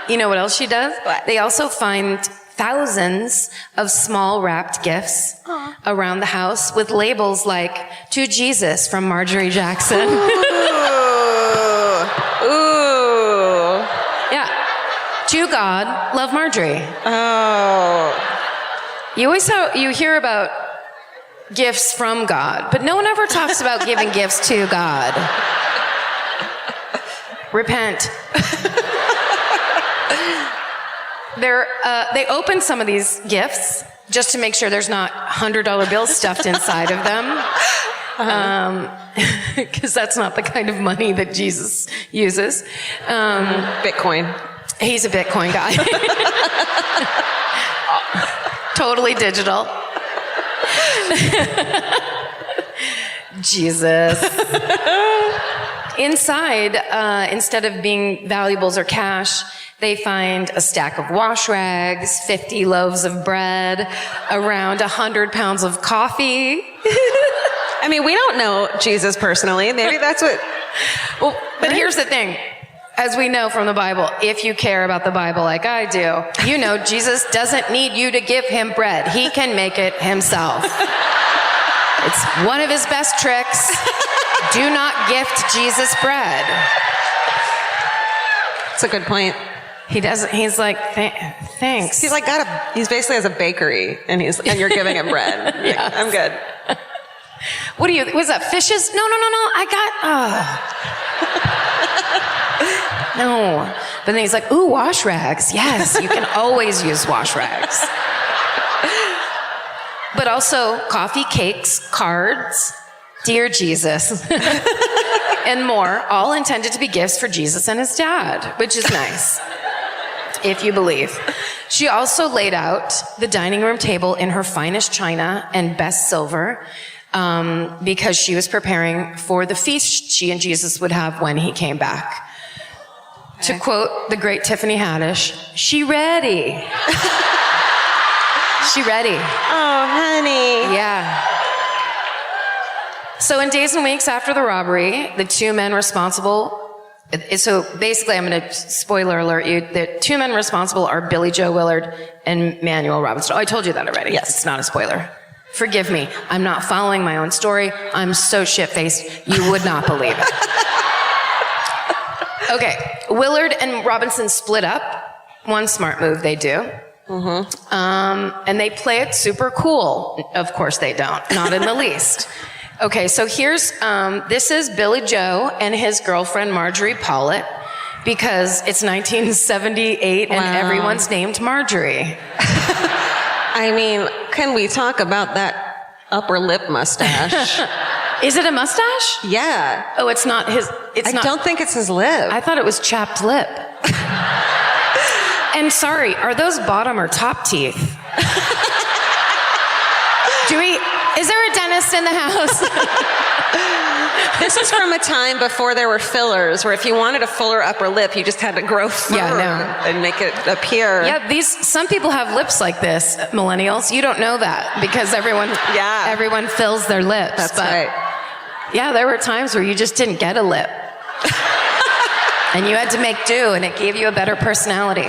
you know what else she does? What? They also find thousands of small wrapped gifts around the house with labels like, to Jesus from Marjorie Jackson. Ooh. Yeah. To God, love Marjorie. Oh. You hear about gifts from God, but no one ever talks about giving gifts to God. Repent. They open some of these gifts just to make sure there's not $100 bills stuffed inside of them. Because that's not the kind of money that Jesus uses. Bitcoin. He's a Bitcoin guy. Totally digital. Jesus. Inside, instead of being valuables or cash, they find a stack of wash rags, 50 loaves of bread, around 100 pounds of coffee. I mean, we don't know Jesus personally. Maybe that's what... Well, but here's the thing. As we know from the Bible, if you care about the Bible like I do, you know Jesus doesn't need you to give him bread. He can make it himself. It's one of his best tricks. Do not gift Jesus bread. That's a good point. He doesn't. He's like, thanks. He's like he's basically has a bakery and you're giving him bread. Like, Yes. I'm good. Was that fishes? No. No. But then he's like, ooh, wash rags. Yes, you can always use wash rags. But also coffee, cakes, cards. Dear Jesus. and more, all intended to be gifts for Jesus and his dad, which is nice, if you believe. She also laid out the dining room table in her finest china and best silver, because she was preparing for the feast she and Jesus would have when he came back. To quote the great Tiffany Haddish, she ready. She ready. Oh, honey. Yeah. So in days and weeks after the robbery, the two men responsible, so basically I'm going to spoiler alert you, the two men responsible are Billy Joe Willard and Manuel Robinson. Oh, I told you that already. Yes. It's not a spoiler. Forgive me. I'm not following my own story. I'm so shit-faced, you would not believe it. Okay, Willard and Robinson split up. One smart move they do. And they play it super cool. Of course they don't. Not in the least. Okay, so here's, this is Billy Joe and his girlfriend Marjorie Pollitt, because it's 1978 and everyone's named Marjorie. I mean, can we talk about that upper lip mustache? Is it a mustache? Yeah. Oh, it's not his, I don't think it's his lip. I thought it was chapped lip. And sorry, are those bottom or top teeth? Is there a dentist in the house? This is from a time before there were fillers, where if you wanted a fuller upper lip, you just had to grow fur and make it appear. Yeah, some people have lips like this, millennials. You don't know that because everyone fills their lips. That's right. Yeah, there were times where you just didn't get a lip. And you had to make do, and it gave you a better personality.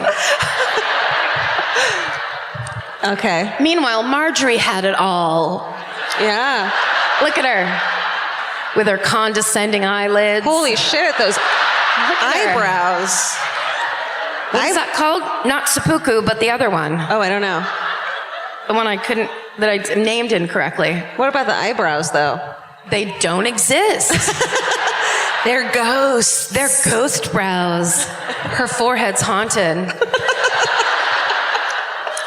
Okay. Meanwhile, Marjorie had it all. Yeah. Look at her. With her condescending eyelids. Holy shit, those eyebrows. What is that called? Not seppuku, but the other one. Oh, I don't know. The one that I named incorrectly. What about the eyebrows, though? They don't exist. They're ghosts. They're ghost brows. Her forehead's haunted.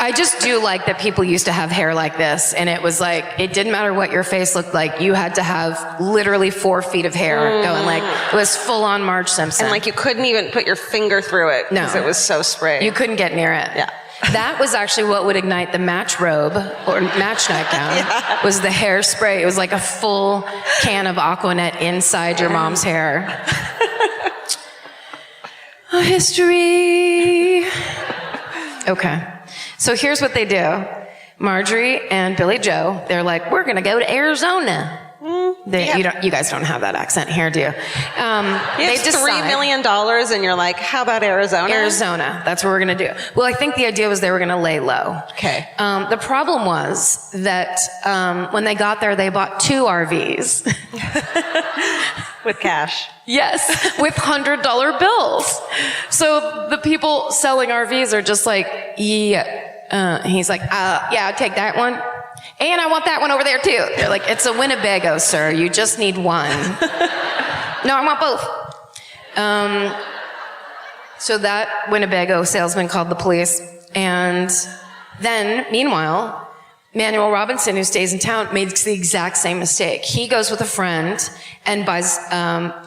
I just do like that people used to have hair like this, and it was like, it didn't matter what your face looked like, you had to have literally 4 feet of hair going, like, it was full on Marge Simpson. And like you couldn't even put your finger through it because it was so sprayed. You couldn't get near it. Yeah. That was actually what would ignite the match robe or match nightgown, was the hairspray. It was like a full can of Aquanet inside your mom's hair. A history. Okay. So here's what they do. Marjorie and Billy Joe, they're like, we're going to go to Arizona. You guys don't have that accent here, do you? They just $3 million, and you're like, how about Arizona? Arizona. That's what we're going to do. Well, I think the idea was they were going to lay low. Okay. The problem was that when they got there, they bought 2 RVs. With cash. Yes, with $100 bills. So the people selling RVs are just like, he's like, yeah, I'll take that one. And I want that one over there too. They're like, it's a Winnebago, sir. You just need one. No, I want both. So that Winnebago salesman called the police. And then, meanwhile, Manuel Robinson, who stays in town, makes the exact same mistake. He goes with a friend and buys,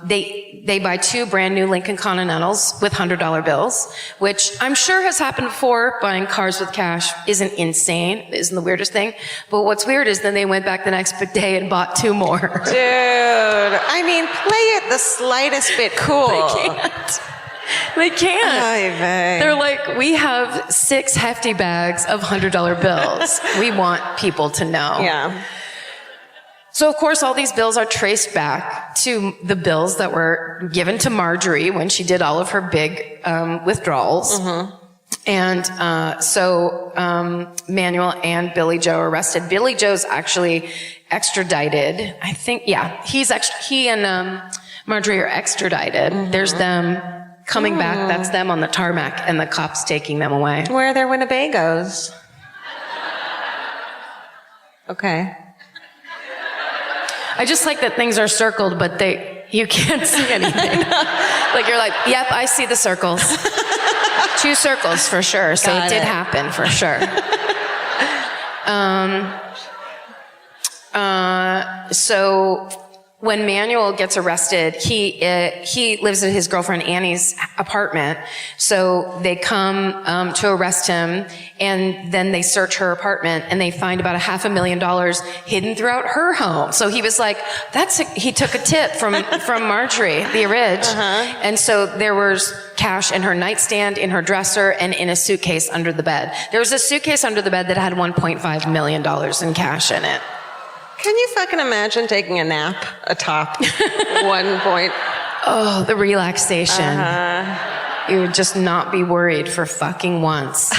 they buy 2 brand new Lincoln Continentals with $100 bills, which I'm sure has happened before. Buying cars with cash isn't insane, isn't the weirdest thing. But what's weird is then they went back the next day and bought 2 more. Dude, I mean, play it the slightest bit cool. They can't. They can't. They're like, we have 6 hefty bags of $100 bills. We want people to know. Yeah. So, of course, all these bills are traced back to the bills that were given to Marjorie when she did all of her big withdrawals. Mm-hmm. And so Manuel and Billy Joe are arrested. Billy Joe's actually extradited. I think, yeah, he and Marjorie are extradited. Mm-hmm. There's them coming back. That's them on the tarmac, and the cops taking them away. Where are their Winnebagos? Okay. I just like that things are circled, but you can't see anything. Like, you're like, yep, I see the circles. 2 circles for sure. So it did happen for sure. So when Manuel gets arrested, he lives at his girlfriend Annie's apartment. So they come to arrest him, and then they search her apartment, and they find about $500,000 hidden throughout her home. So he was like, he took a tip from Marjorie, the Ridge. And so there was cash in her nightstand, in her dresser, and in a suitcase under the bed. There was a suitcase under the bed that had $1.5 million in cash in it. Can you fucking imagine taking a nap atop one point? Oh, the relaxation. You would just not be worried for fucking once.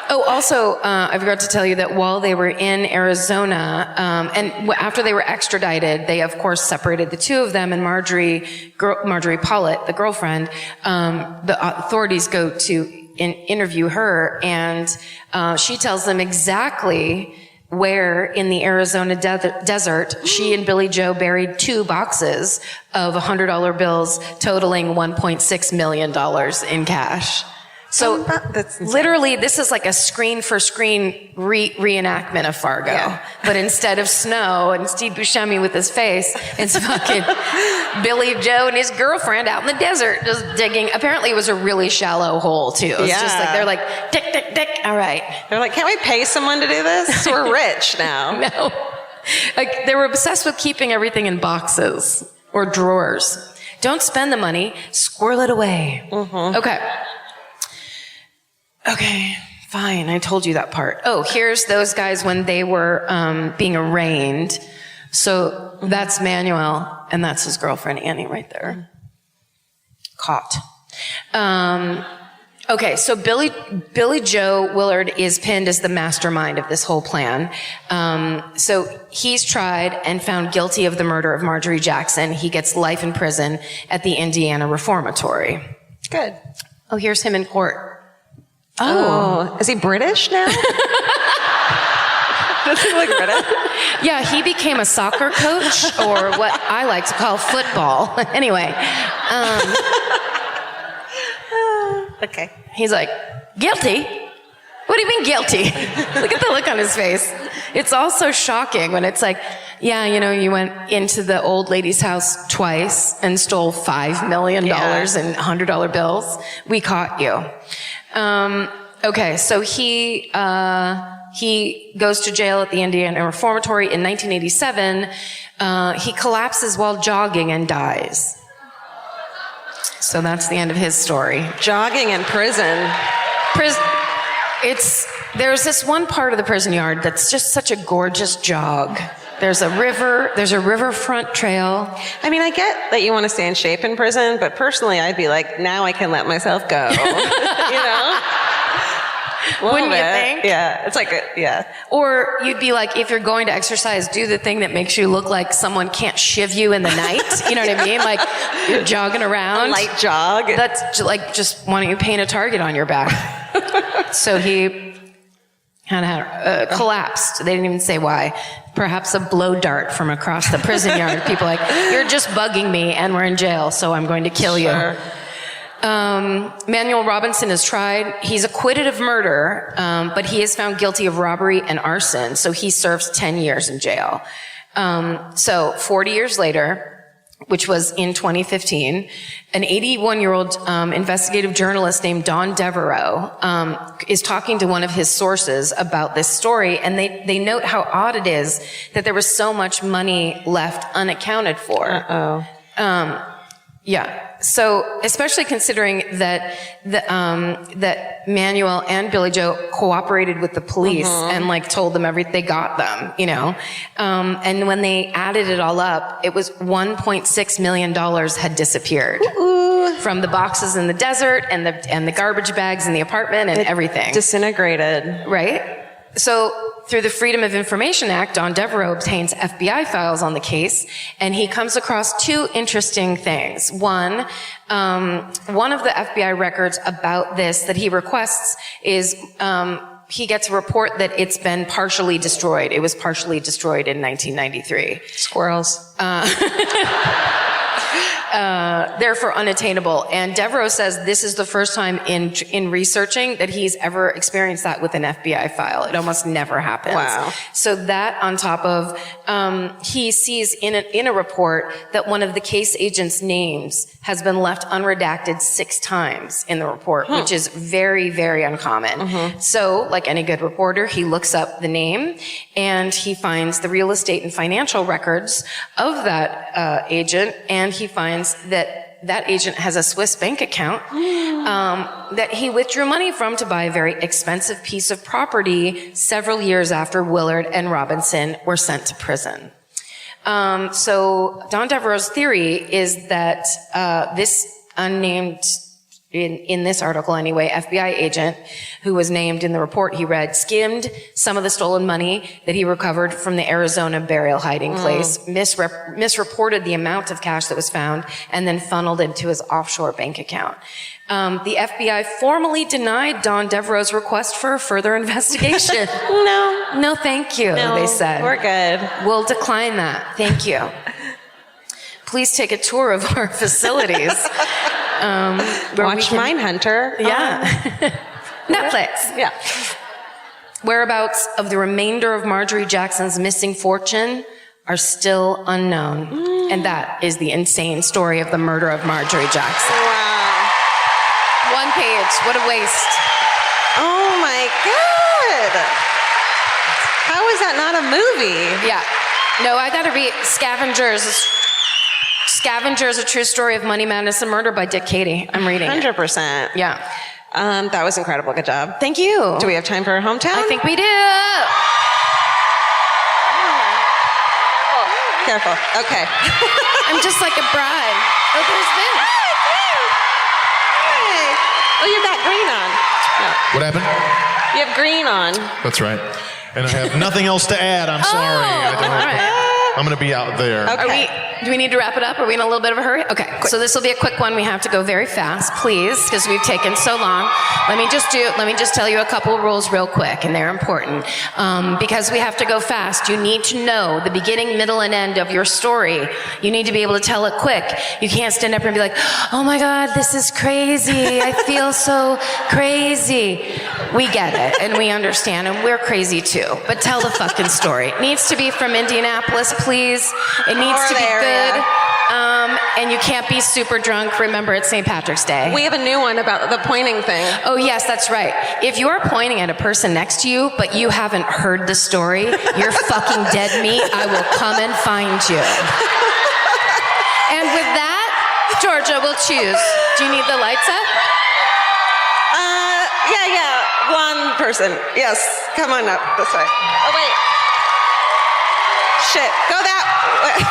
Oh, also, I forgot to tell you that while they were in Arizona, and after they were extradited, they of course separated the two of them, and Marjorie Pollitt, the girlfriend, the authorities go to interview her, and she tells them exactly where in the Arizona desert she and Billy Joe buried 2 boxes of $100 bills totaling $1.6 million in cash. So that's literally, this is like a screen-for-screen reenactment of Fargo. Yeah. But instead of snow and Steve Buscemi with his face, it's fucking Billy Joe and his girlfriend out in the desert just digging. Apparently, it was a really shallow hole, too. It was just like, they're like, tick, tick, tick, all right. They're like, can't we pay someone to do this? We're rich now. No. Like, they were obsessed with keeping everything in boxes or drawers. Don't spend the money, squirrel it away. Okay, fine. I told you that part. Oh, here's those guys when they were being arraigned. So that's Manuel, and that's his girlfriend, Annie, right there. Caught. Okay, so Billy Joe Willard is pinned as the mastermind of this whole plan. So he's tried and found guilty of the murder of Marjorie Jackson. He gets life in prison at the Indiana Reformatory. Good. Oh, here's him in court. Oh, is he British now? Does he look British? Yeah, he became a soccer coach, or what I like to call football. Anyway. Okay. He's like, guilty? What do you mean guilty? Look at the look on his face. It's all so shocking when it's like, yeah, you know, you went into the old lady's house twice and stole $5 million in $100 bills. We caught you. Okay, so he goes to jail at the Indiana Reformatory in 1987. He collapses while jogging and dies. So that's the end of his story. Jogging in prison. There's this one part of the prison yard that's just such a gorgeous jog. There's a riverfront trail. I mean, I get that you want to stay in shape in prison, but personally, I'd be like, now I can let myself go. You know? Wouldn't you think? Yeah. It's like, Or you'd be like, if you're going to exercise, do the thing that makes you look like someone can't shiv you in the night. You know what I mean? Like, you're jogging around. A light jog. That's like, just why don't you paint a target on your back? So he had collapsed. They didn't even say why. Perhaps a blow dart from across the prison yard. People like, you're just bugging me and we're in jail, so I'm going to kill you. Manuel Robinson is tried. He's acquitted of murder, but he is found guilty of robbery and arson, so he serves 10 years in jail. So 40 years later, which was in 2015, an 81-year-old investigative journalist named Don Devereaux is talking to one of his sources about this story, and they note how odd it is that there was so much money left unaccounted for. Yeah. So, especially considering that that Manuel and Billy Joe cooperated with the police and like told them they got them, you know. And when they added it all up, it was $1.6 million had disappeared from the boxes in the desert and the garbage bags in the apartment and everything. Disintegrated. Right? So, through the Freedom of Information Act, Don Devereaux obtains FBI files on the case, and he comes across 2 interesting things. One of the FBI records about this that he requests is he gets a report that it's been partially destroyed. It was partially destroyed in 1993. Squirrels. therefore unattainable. And Devereaux says this is the first time in researching that he's ever experienced that with an FBI file. It almost never happens. Wow. So that on top of, he sees in a report that one of the case agent's names has been left unredacted 6 times in the report, which is very, very uncommon. So, like any good reporter, he looks up the name and he finds the real estate and financial records of that agent, and he finds that agent has a Swiss bank account that he withdrew money from to buy a very expensive piece of property several years after Willard and Robinson were sent to prison. So Don Devereaux's theory is that this unnamed, in this article anyway, FBI agent who was named in the report he read skimmed some of the stolen money that he recovered from the Arizona burial hiding place, misreported the amount of cash that was found, and then funneled into his offshore bank account. The FBI formally denied Don Devereaux's request for a further investigation. No, thank you, they said. We're good. We'll decline that. Thank you. Please take a tour of our facilities. Watch Mindhunter. Yeah. Netflix. Yeah. Whereabouts of the remainder of Marjorie Jackson's missing fortune are still unknown. And that is the insane story of the murder of Marjorie Jackson. Wow. 1 page. What a waste. Oh my God. How is that not a movie? Yeah. No, I gotta read Scavengers, A True Story of Money, Madness, and Murder by Dick Cady. I'm reading it. 100%. Yeah. That was incredible. Good job. Thank you. Do we have time for our hometown? I think we do. Careful. Okay. I'm just like a bride. Oh, there's this. Hey. Oh, you've got green on. No. What happened? You have green on. That's right. And I have nothing else to add. I'm sorry. I don't. all right. I'm going to be out there. Okay. Do we need to wrap it up? Are we in a little bit of a hurry? Okay, so this will be a quick one. We have to go very fast, please, because we've taken so long. Let me just tell you a couple rules real quick, and they're important. Because we have to go fast, you need to know the beginning, middle, and end of your story. You need to be able to tell it quick. You can't stand up and be like, oh my God, this is crazy. I feel so crazy. We get it, and we understand, and we're crazy too. But tell the fucking story. It needs to be from Indianapolis, please. It needs to be good. And you can't be super drunk. Remember, it's St. Patrick's Day. We have a new one about the pointing thing. Oh, yes, that's right. If you're pointing at a person next to you, but you haven't heard the story, you're fucking dead meat. I will come and find you. And with that, Georgia will choose. Do you need the lights up? Yeah. One person. Yes. Come on up this way. Oh, wait. Shit. Go that way.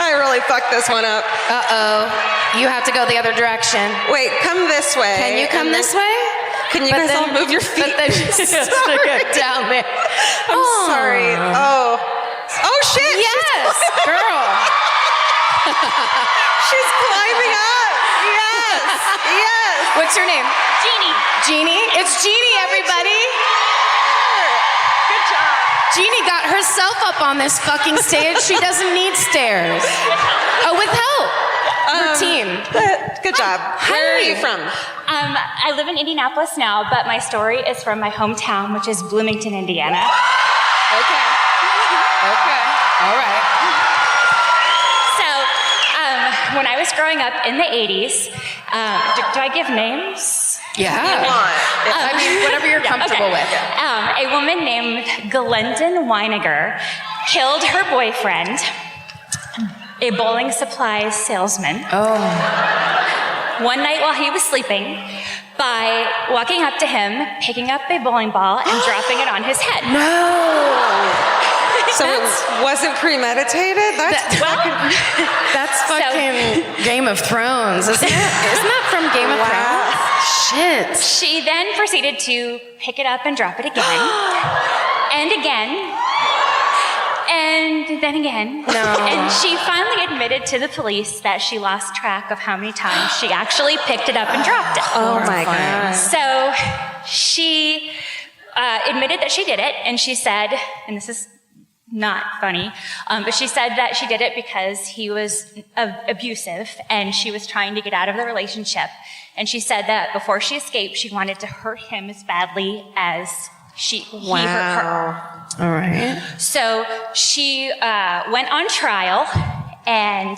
I really fucked this one up. Uh-oh. You have to go the other direction. Wait, come this way. Can you come this way? Can you guys all move your feet? But then just stick it down there. I'm sorry. Oh. Oh, shit. Yes, girl. She's climbing up. Yes. Yes. What's your name? Jeannie. Jeannie? It's Jeannie, everybody. Good job. Jeannie got herself up on this fucking stage. She doesn't need stairs. Oh, with help. Her team. Good job. Where are you from? I live in Indianapolis now, but my story is from my hometown, which is Bloomington, Indiana. Okay. All right. So, when I was growing up in the 80s, do I give names? Yeah. I mean, whatever you're comfortable with. A woman named Glendon Weiniger killed her boyfriend, a bowling supplies salesman, one night while he was sleeping, by walking up to him, picking up a bowling ball, and dropping it on his head. No. So it wasn't premeditated? That's fucking Game of Thrones, isn't it? Isn't that from Game of Thrones? Shit. She then proceeded to pick it up and drop it again, and again, and then again. No. And she finally admitted to the police that she lost track of how many times she actually picked it up and dropped it. Oh my God. So she admitted that she did it, and she said, and this is not funny. But she said that she did it because he was abusive and she was trying to get out of the relationship. And she said that before she escaped, she wanted to hurt him as badly as he hurt her. All right. So she went on trial, and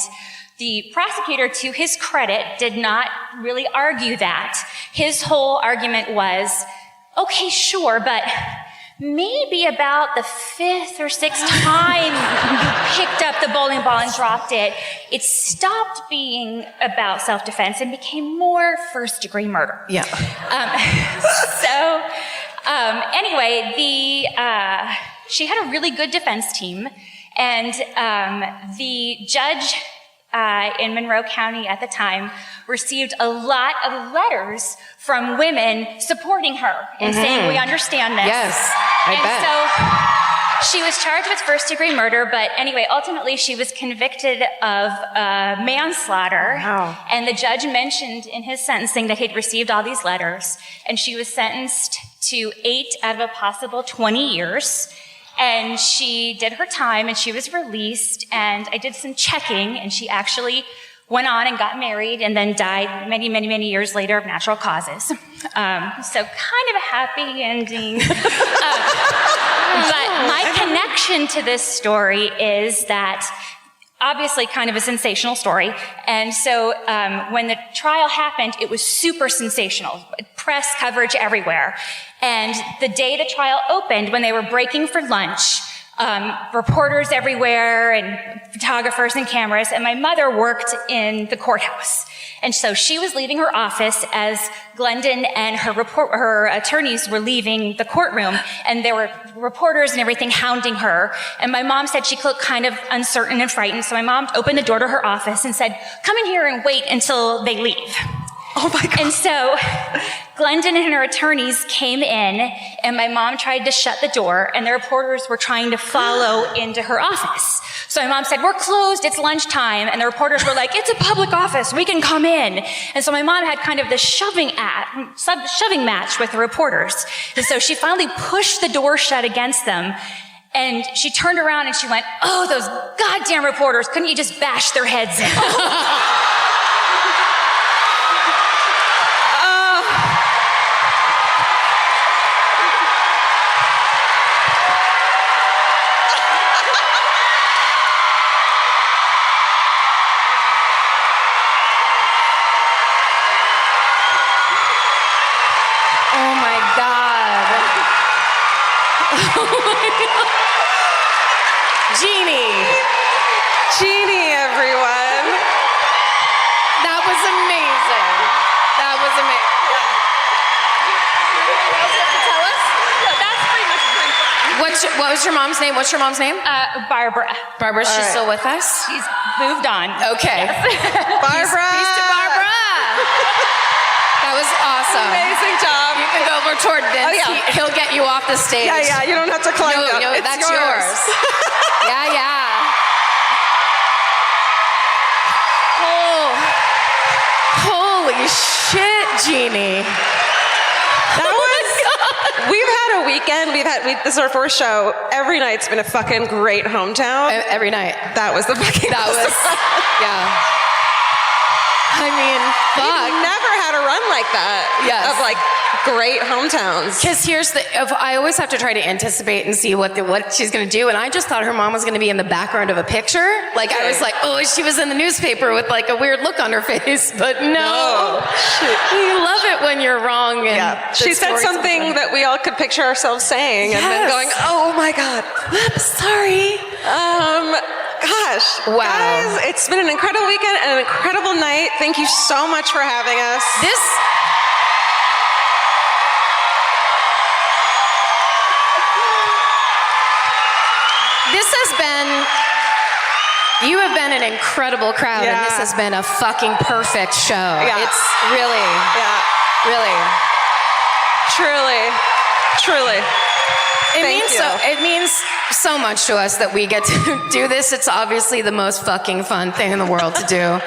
the prosecutor, to his credit, did not really argue that. His whole argument was, okay, sure, but maybe about the 5th or 6th time you picked up the bowling ball and dropped it, it stopped being about self-defense and became more first-degree murder. Yeah. Anyway, she had a really good defense team, and the judge in Monroe County at the time received a lot of letters from women supporting her and saying, we understand this. Yes, I bet. So she was charged with first-degree murder, but anyway, ultimately she was convicted of manslaughter. Wow. And the judge mentioned in his sentencing that he'd received all these letters, and she was sentenced to 8 out of a possible 20 years. And she did her time and she was released, and I did some checking, and she actually went on and got married and then died many, many, many years later of natural causes. So kind of a happy ending. But my connection to this story is that obviously kind of a sensational story. And so when the trial happened, it was super sensational. Press coverage everywhere. And the day the trial opened, when they were breaking for lunch, reporters everywhere and photographers and cameras, and my mother worked in the courthouse. And so she was leaving her office as Glendon and her attorneys were leaving the courtroom, and there were reporters and everything hounding her. And my mom said she looked kind of uncertain and frightened, so my mom opened the door to her office and said, come in here and wait until they leave. Oh my God. And so Glendon and her attorneys came in, and my mom tried to shut the door, and the reporters were trying to follow into her office. So my mom said, we're closed, it's lunchtime. And the reporters were like, it's a public office, we can come in. And so my mom had kind of this shoving match with the reporters. And so she finally pushed the door shut against them. And she turned around and she went, oh, those goddamn reporters, couldn't you just bash their heads in? Jeannie, everyone. That was amazing. That was amazing. Tell us? That's pretty much What was your mom's name? What's your mom's name? Barbara. Barbara, she's still with us? She's moved on. Okay. Barbara. Peace to Barbara. That was awesome. Amazing job. You can go over toward Vince. Oh, yeah. He'll get you off the stage. Yeah, you don't have to climb down. No, It's that's yours. Yeah. Holy shit, Jeannie. We've had a weekend. This is our first show. Every night's been a fucking great hometown. Every night. That was the fucking Yeah. I mean, fuck. We've never had a run like that. Yes. Of like great hometowns. Because I always have to try to anticipate and see what she's going to do. And I just thought her mom was going to be in the background of a picture. Like, I was like, oh, she was in the newspaper with like a weird look on her face. But no. You love it when you're wrong. And she said something that we all could picture ourselves saying and then going, oh my God. Whoops, sorry. Gosh. Wow. Guys, it's been an incredible weekend and an incredible night. Thank you so much for having us. You have been an incredible crowd, and this has been a fucking perfect show. Yeah. It's really, really. Truly. It means so much to us that we get to do this. It's obviously the most fucking fun thing in the world to do.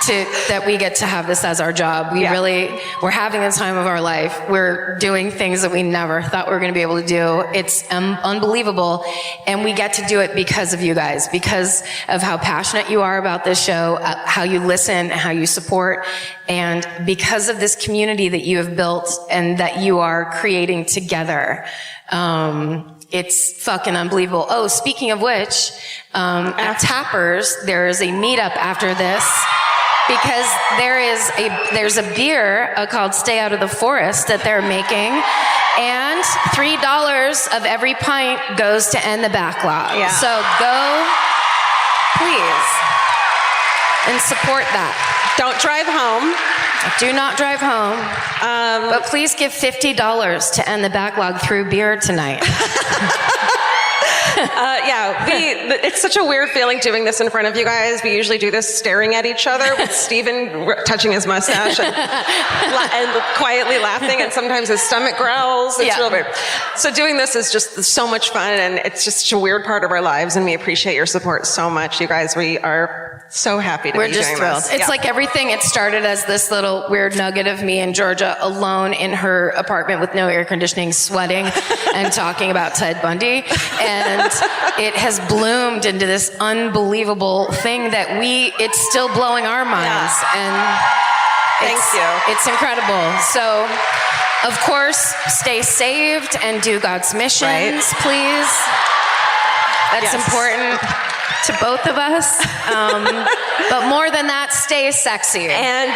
that we get to have this as our job. We're having the time of our life. We're doing things that we never thought we were going to be able to do. It's unbelievable. And we get to do it because of you guys, because of how passionate you are about this show, how you listen, how you support, and because of this community that you have built and that you are creating together. It's fucking unbelievable. Oh, speaking of which, at Tappers, there is a meetup after this because there's a beer called Stay Out of the Forest that they're making, and $3 of every pint goes to end the backlog. Yeah. So go, please, and support that. Don't drive home. Do not drive home, but please give $50 to end the backlog through beer tonight. It's such a weird feeling doing this in front of you guys. We usually do this staring at each other with Steven touching his mustache and quietly laughing, and sometimes his stomach growls. It's real weird. So doing this is just so much fun, and it's just such a weird part of our lives, and we appreciate your support so much, you guys. We are so happy to be doing this. We're just thrilled. It's like everything, it started as this little weird nugget of me and Georgia alone in her apartment with no air conditioning, sweating and talking about Ted Bundy. And it has bloomed into this unbelievable thing that it's still blowing our minds. And Thank you. It's incredible. So, of course, stay saved and do God's missions, please. That's important to both of us. But more than that, stay sexy. And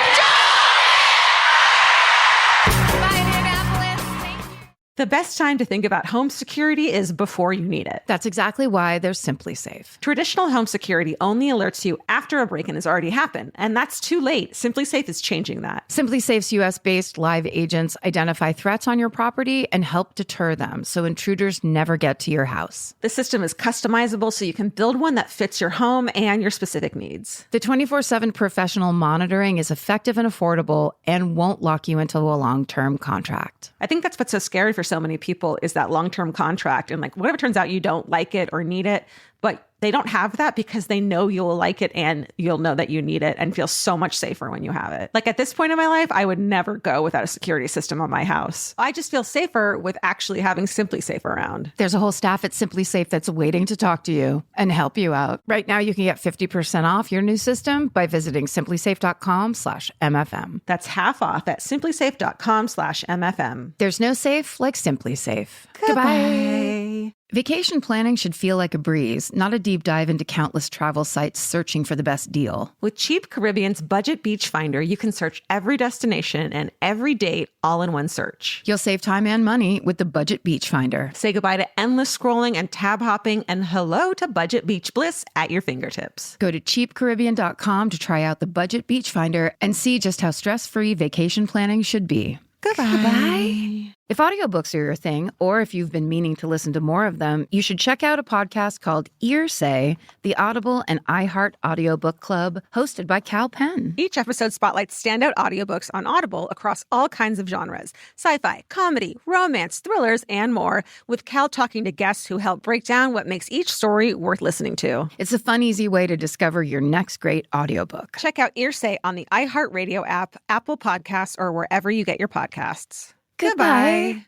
the best time to think about home security is before you need it. That's exactly why there's Simply Safe. Traditional home security only alerts you after a break-in has already happened, and that's too late. Simply Safe is changing that. Simply Safe's US-based live agents identify threats on your property and help deter them so intruders never get to your house. The system is customizable so you can build one that fits your home and your specific needs. The 24/7 professional monitoring is effective and affordable and won't lock you into a long-term contract. I think that's what's so scary for so many people is that long-term contract. And like, whatever turns out you don't like it or need it, but they don't have that because they know you'll like it and you'll know that you need it and feel so much safer when you have it. Like at this point in my life, I would never go without a security system on my house. I just feel safer with actually having Simply Safe around. There's a whole staff at Simply Safe that's waiting to talk to you and help you out. Right now, you can get 50% off your new system by visiting simplysafe.com/MFM. That's half off at simplysafe.com/MFM. There's no safe like Simply Safe. Goodbye. Vacation planning should feel like a breeze, not a deep dive into countless travel sites searching for the best deal. With Cheap Caribbean's Budget Beach Finder, you can search every destination and every date all in one search. You'll save time and money with the Budget Beach Finder. Say goodbye to endless scrolling and tab hopping, and hello to Budget Beach Bliss at your fingertips. Go to cheapcaribbean.com to try out the Budget Beach Finder and see just how stress-free vacation planning should be. Goodbye. If audiobooks are your thing, or if you've been meaning to listen to more of them, you should check out a podcast called Earsay, the Audible and iHeart Audiobook Club, hosted by Cal Penn. Each episode spotlights standout audiobooks on Audible across all kinds of genres: sci-fi, comedy, romance, thrillers, and more, with Cal talking to guests who help break down what makes each story worth listening to. It's a fun, easy way to discover your next great audiobook. Check out Earsay on the iHeartRadio app, Apple Podcasts, or wherever you get your podcasts. Goodbye.